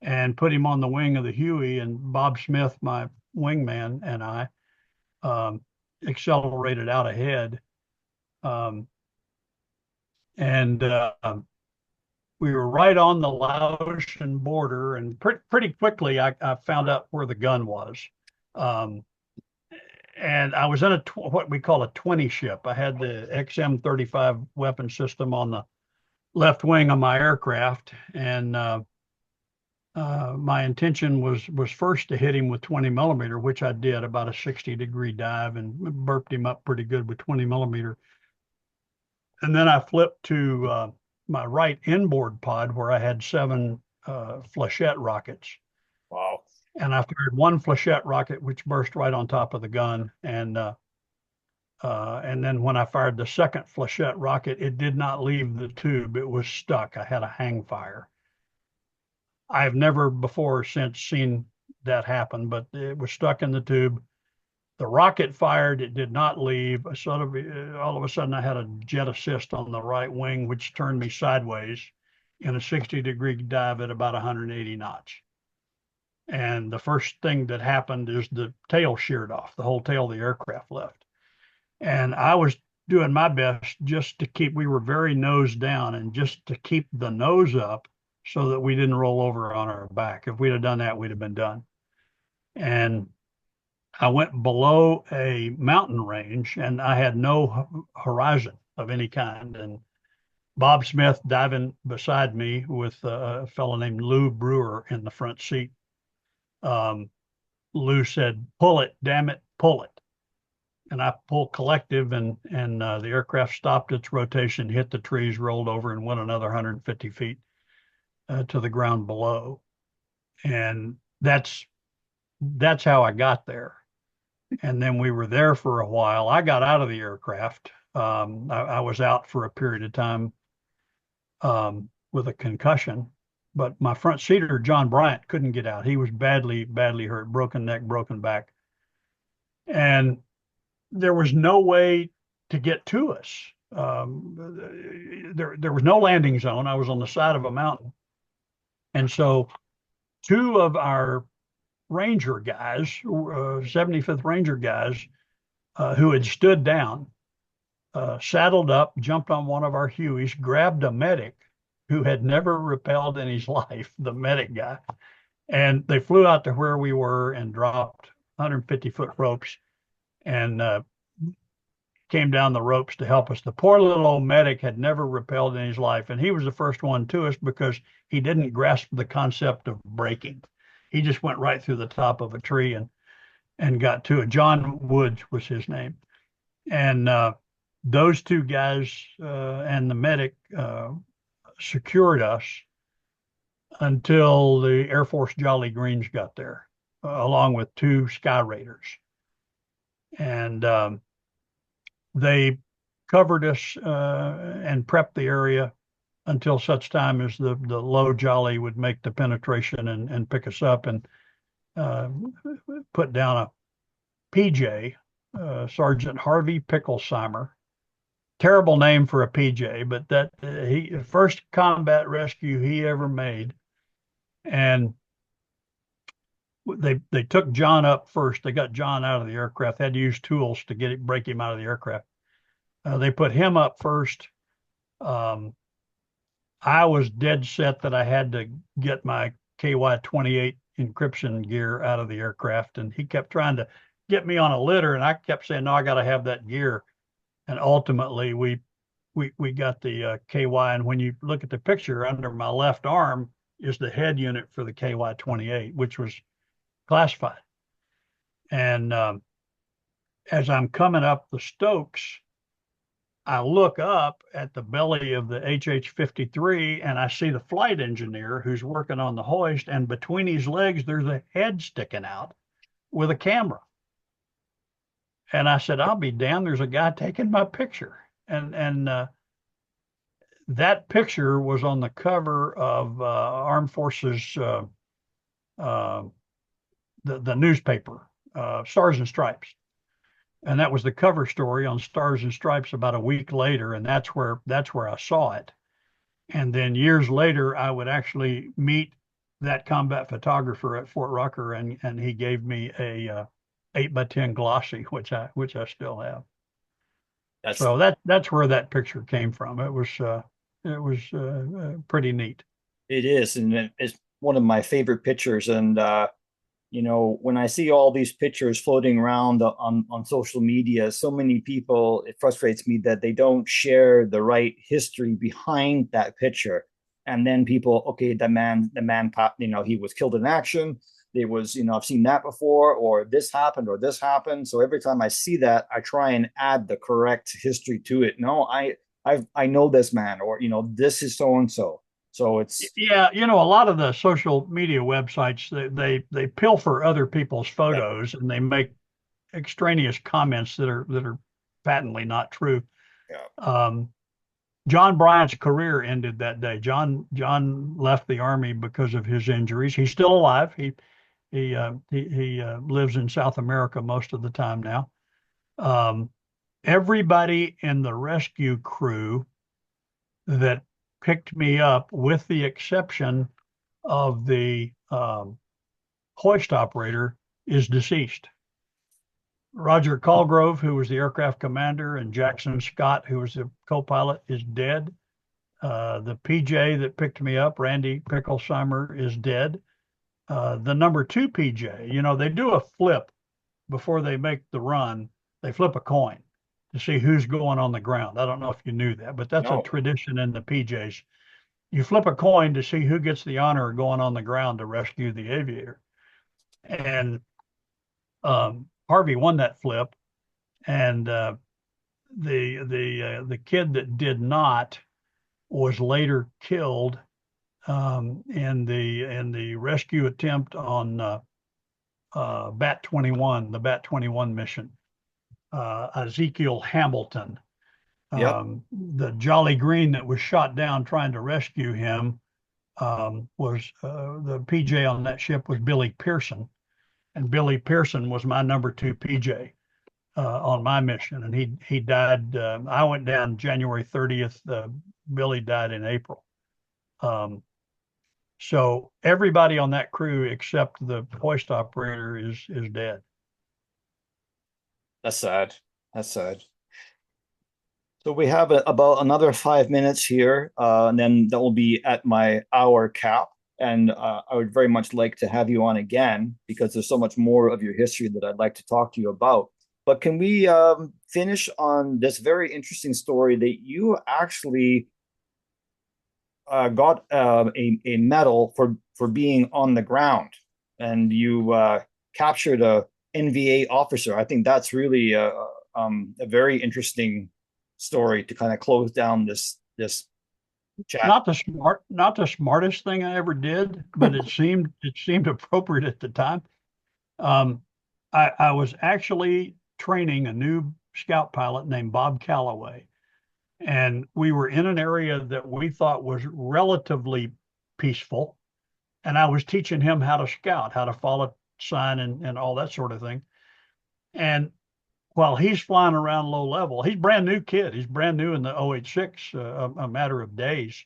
and put him on the wing of the Huey, and Bob Smith, my wingman, and I accelerated out ahead. Um, and we were right on the Laotian border, and pretty quickly I found out where the gun was. And I was in what we call a 20 ship. I had the XM-35 weapon system on the left wing of my aircraft, and my intention was first to hit him with 20 millimeter, which I did, about a 60-degree dive, and burped him up pretty good with 20 millimeter. And then I flipped to my right inboard pod, where I had 7 flechette rockets. Wow. And I fired 1 flechette rocket, which burst right on top of the gun. And then when I fired the second flechette rocket, it did not leave the tube. It was stuck. I had a hang fire. I've never before or since seen that happen, but it was stuck in the tube. The rocket fired, it did not leave. Sort of, all of a sudden, I had a jet assist on the right wing, which turned me sideways in a 60-degree dive at about 180 knots. And the first thing that happened is the tail sheared off. The whole tail of the aircraft left. And I was doing my best just to keep, we were very nose down, and just to keep the nose up so that we didn't roll over on our back. If we'd have done that, we'd have been done. And I went below a mountain range, and I had no horizon of any kind. And Bob Smith diving beside me with a fellow named Lou Brewer in the front seat. Lou said, "Pull it, damn it, pull it." And I pulled collective, and the aircraft stopped its rotation, hit the trees, rolled over, and went another 150 feet to the ground below. And that's how I got there. And then we were there for a while. I got out of the aircraft. I was out for a period of time with a concussion, but my front seater, John Bryant, couldn't get out. He was badly hurt, broken neck, broken back. And there was no way to get to us. There was no landing zone. I was on the side of a mountain. And so 2 of our Ranger guys, 75th Ranger guys, who had stood down, saddled up, jumped on one of our Hueys, grabbed a medic who had never rappelled in his life, the medic guy, and they flew out to where we were and dropped 150-foot ropes and came down the ropes to help us. The poor little old medic had never rappelled in his life, and he was the first one to us because he didn't grasp the concept of braking. He just went right through the top of a tree and got to it. John Woods was his name. And those 2 guys and the medic secured us until the Air Force Jolly Greens got there, along with 2 Sky Raiders. And they covered us and prepped the area until such time as the low Jolly would make the penetration and pick us up and put down a PJ, Sergeant Harvey Picklesheimer. Terrible name for a PJ, but that first combat rescue he ever made. And they took John up first. They got John out of the aircraft. They had to use tools to break him out of the aircraft. They put him up first. I was dead set that I had to get my KY-28 encryption gear out of the aircraft, and he kept trying to get me on a litter, and I kept saying, "No, I got to have that gear." And ultimately, we got the KY, and when you look at the picture, under my left arm is the head unit for the KY-28, which was classified. And as I'm coming up the Stokes, I look up at the belly of the HH-53, and I see the flight engineer who's working on the hoist, and between his legs, there's a head sticking out with a camera. And I said, "I'll be damned, there's a guy taking my picture." And that picture was on the cover of Armed Forces, the newspaper, Stars and Stripes. And that was the cover story on Stars and Stripes about a week later, and that's where I saw it. And then years later, I would actually meet that combat photographer at Fort Rucker, and he gave me a 8x10 glossy, which I still have. That's So that's where that picture came from. It was pretty neat. it is, and it's one of my favorite pictures. And you know, when I see all these pictures floating around on social media, so many people, it frustrates me that they don't share the right history behind that picture. And then people, okay, the man, you know, he was killed in action. There was, you know, I've seen that before, or this happened, or this happened. So every time I see that, I try and add the correct history to it. No, I know this man, or you know, this is so and so. So it's Yeah, you know, a lot of the social media websites they pilfer other people's yeah, photos and they make extraneous comments that are patently not true. yeah, Um, John Bryant's career ended that day. John left the army because of his injuries. He's still alive. He lives in South America most of the time now. Um, Everybody in the rescue crew that picked me up, with the exception of the hoist operator, is deceased. Roger Colgrove, who was the aircraft commander, and Jackson Scott, who was the co-pilot, is dead. The PJ that picked me up, Randy Picklesheimer, is dead. The number two PJ, you know, they do a flip before they make the run. They flip a coin to see who's going on the ground. I don't know if you knew that, but that's a no, tradition in the PJs. You flip a coin to see who gets the honor of going on the ground to rescue the aviator. And Harvey won that flip, and the kid that did not was later killed in the rescue attempt on Bat 21, the Bat 21 mission. Ezekiel Hamilton, yep, the Jolly Green that was shot down trying to rescue him, was the PJ on that ship was Billy Pearson, and Billy Pearson was my number two PJ on my mission, and he died. I went down January 30th. Billy died in April. So everybody on that crew except the hoist operator is dead. that's sad. That's sad. So we have about another 5 minutes here, and then that will be at my hour cap. And I would very much like to have you on again because there's so much more of your history that I'd like to talk to you about. But can we finish on this very interesting story that you actually got a medal for being on the ground, and you captured a NVA officer? I think that's really a very interesting story to kind of close down this chat. Not the smartest thing I ever did, but it seemed appropriate at the time. I was actually training a new scout pilot named Bob Calloway, and we were in an area that we thought was relatively peaceful, and I was teaching him how to scout, how to follow sign and all that sort of thing. And while he's flying around low level, he's brand new kid. He's brand new in the OH-6, a matter of days.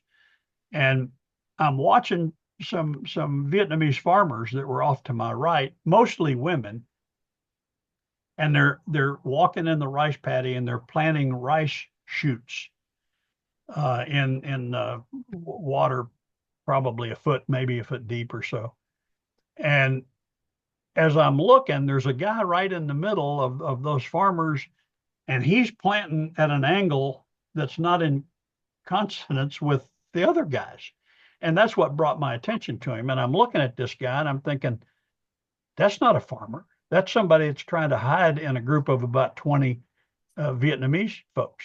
And I'm watching some Vietnamese farmers that were off to my right, mostly women, and they're walking in the rice paddy and they're planting rice shoots in water, probably a foot, maybe a foot deep or so. And as I'm looking, there's a guy right in the middle of those farmers, and he's planting at an angle that's not in consonance with the other guys. And that's what brought my attention to him. And I'm looking at this guy and I'm thinking, that's not a farmer. That's somebody that's trying to hide in a group of about 20 Vietnamese folks.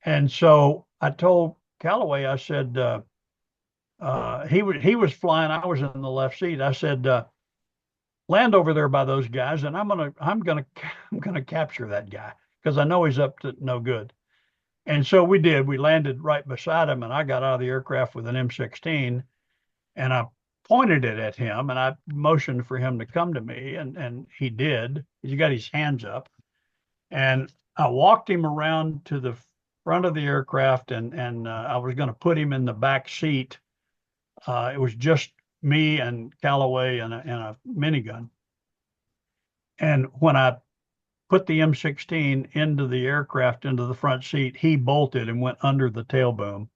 And so I told Calloway, I said, he was flying, I was in the left seat. I said, land over there by those guys, and I'm gonna capture that guy because I know he's up to no good. And so we did. We landed right beside him, and I got out of the aircraft with an M16, and I pointed it at him, and I motioned for him to come to me, and he did. He got his hands up, and I walked him around to the front of the aircraft, and I was going to put him in the back seat. It was just me and Callaway and a minigun. And when I put the M16 into the aircraft, into the front seat, he bolted and went under the tail boom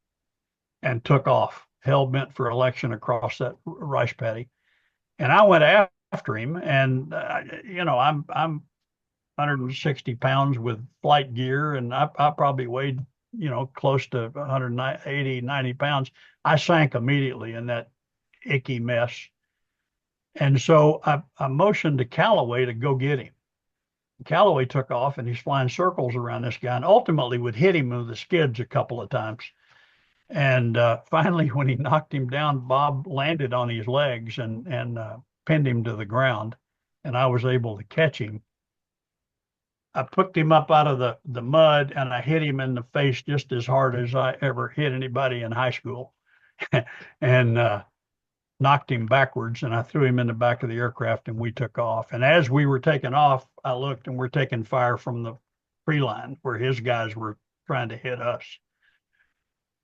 and took off, hell bent for election across that rice paddy. And I went after him, and I'm 160 pounds with flight gear, and I probably weighed close to 180, 90 pounds. I sank immediately in that icky mess. And so I motioned to Callaway to go get him. Callaway took off, and he's flying circles around this guy, and ultimately would hit him with the skids a couple of times. And finally, when he knocked him down, Bob landed on his legs and pinned him to the ground, and I was able to catch him. I picked him up out of the mud, and I hit him in the face just as hard as I ever hit anybody in high school, and knocked him backwards, and I threw him in the back of the aircraft, and we took off. And as we were taking off, I looked, and we're taking fire from the tree line where his guys were trying to hit us.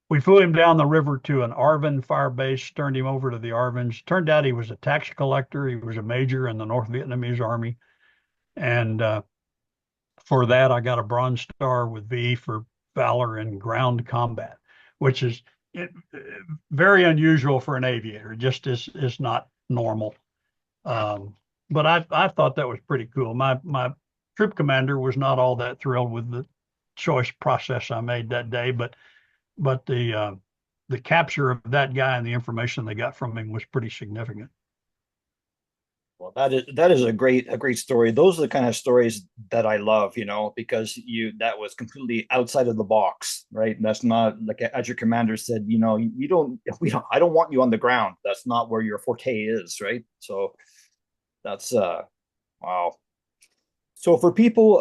We flew him down the river to an ARVN fire base, turned him over to the ARVNs. Turned out he was a tax collector. He was a major in the North Vietnamese Army. And for that, I got a Bronze Star with V for valor in ground combat, which is very unusual for an aviator. Just is not normal. But I thought that was pretty cool. My troop commander was not all that thrilled with the choice process I made that day, but the capture of that guy and the information they got from him was pretty significant. Well, that is a great story. Those are the kind of stories that I love, because that was completely outside of the box, right? And that's not, like as your commander said, I don't want you on the ground. That's not where your forte is, right? So that's wow. So for people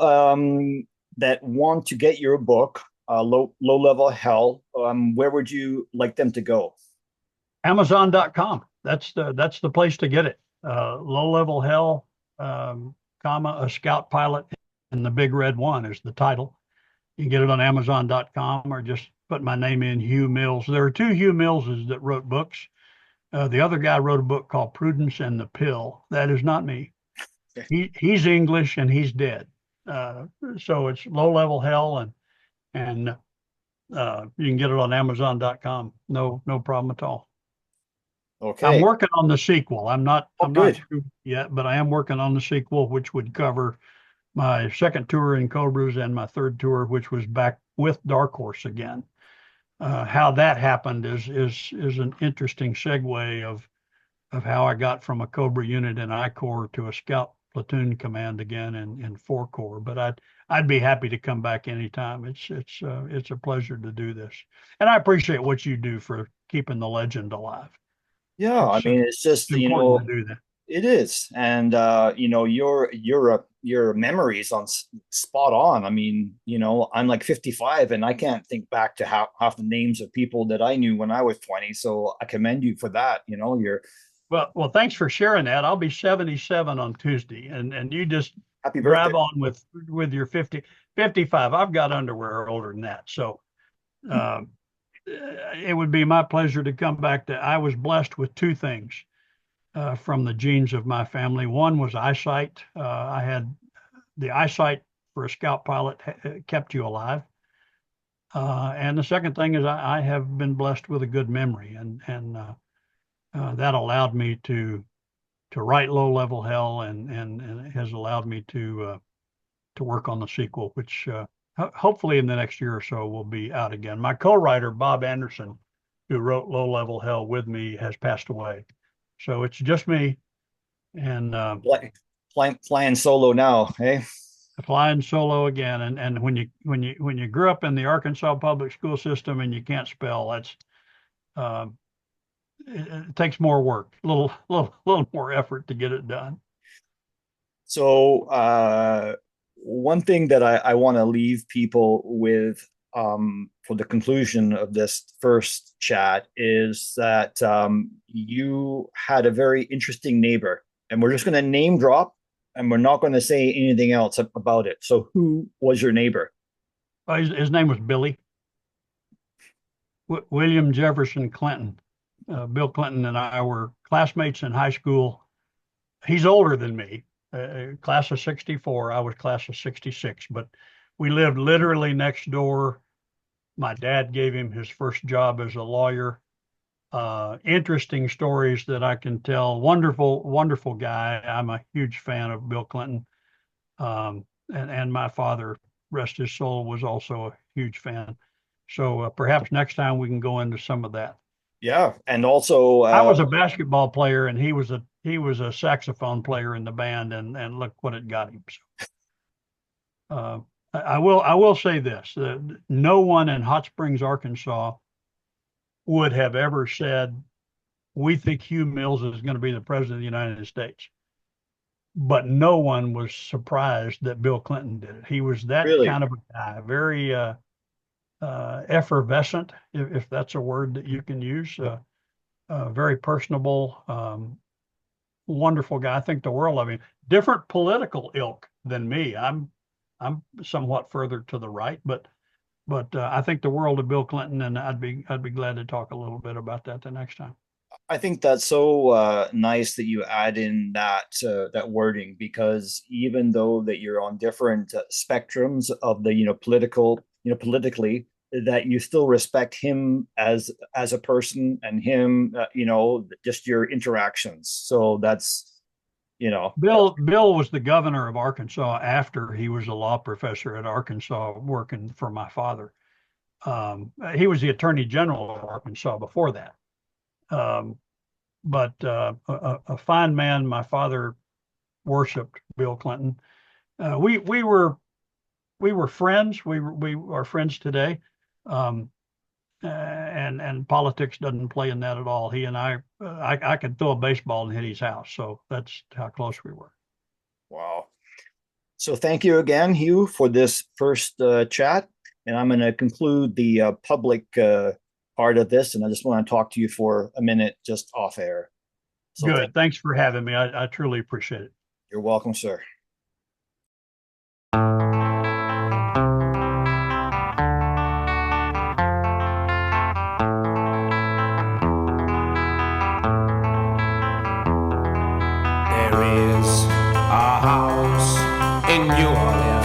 that want to get your book, low level hell, where would you like them to go? Amazon.com. That's the place to get it. Low level hell, a scout pilot, and the big red one is the title. You can get it on Amazon.com, or just put my name in, Hugh Mills. There are two Hugh Millses that wrote books. The other guy wrote a book called Prudence and the Pill. That is not me. He's English and he's dead. So it's Low Level Hell, and you can get it on Amazon.com. No problem at all. Okay. I'm working on the sequel. I'm not good. sure yet, but I am working on the sequel, which would cover my second tour in Cobras and my third tour, which was back with Dark Horse again. How that happened is an interesting segue of how I got from a Cobra unit in I Corps to a Scout platoon command again in 4 Corps. But I'd be happy to come back anytime. It's a pleasure to do this, and I appreciate what you do for keeping the legend alive. Yeah, it's just important to do that. It is, and your memories on spot on. I'm like 55, and I can't think back to half the names of people that I knew when I was 20. So I commend you for that. You're well. Thanks for sharing that. I'll be 77 on Tuesday, and you just happy birthday. Grab on with your 55. I've got underwear older than that, so. It would be my pleasure to come back. I was blessed with 2 things from the genes of my family. One was eyesight. I had the eyesight for a scout pilot kept you alive. And the second thing is I have been blessed with a good memory, and that allowed me to write Low Level Hell, and it has allowed me to work on the sequel, which hopefully in the next year or so will be out again. My co-writer, Bob Anderson, who wrote Low Level Hell with me, has passed away. So it's just me, and flying solo now, hey? Flying solo again. And when you grew up in the Arkansas public school system and you can't spell, that's it takes more work, a little more effort to get it done. So one thing that I want to leave people with for the conclusion of this first chat is that you had a very interesting neighbor, and we're just going to name drop, and we're not going to say anything else about it. So who was your neighbor? His name was Billy. William Jefferson Clinton. Bill Clinton and I were classmates in high school. He's older than me, class of 64. I was class of 66, but we lived literally next door. My dad gave him his first job as a lawyer. Interesting stories that I can tell. Wonderful, wonderful guy. I'm a huge fan of Bill Clinton. And my father, rest his soul, was also a huge fan. So perhaps next time we can go into some of that. Yeah, and also I was a basketball player, and he was a saxophone player in the band, and look what it got him. So, I will say this: no one in Hot Springs, Arkansas, would have ever said, "We think Hugh Mills is going to be the president of the United States." But no one was surprised that Bill Clinton did it. He was that kind of a guy, very effervescent, if that's a word that you can use. Very personable, wonderful guy. I think the world of him. Different political ilk than me. I'm somewhat further to the right, but I think the world of Bill Clinton, and I'd be glad to talk a little bit about that the next time. I think that's so nice that you add in that wording, because even though that you're on different spectrums of the politically, that you still respect him as a person, and him just your interactions. So that's Bill was the governor of Arkansas after he was a law professor at Arkansas working for my father. He was the attorney general of Arkansas before that. But a fine man. My father worshipped Bill Clinton. We were friends. We are friends today. And politics doesn't play in that at all. He and I could throw a baseball and hit his house. So that's how close we were. Wow. So thank you again, Hugh, for this first chat. And I'm going to conclude the public part of this, and I just want to talk to you for a minute just off air. So good. Thanks for having me. I truly appreciate it. You're welcome, sir. There is a house in New Orleans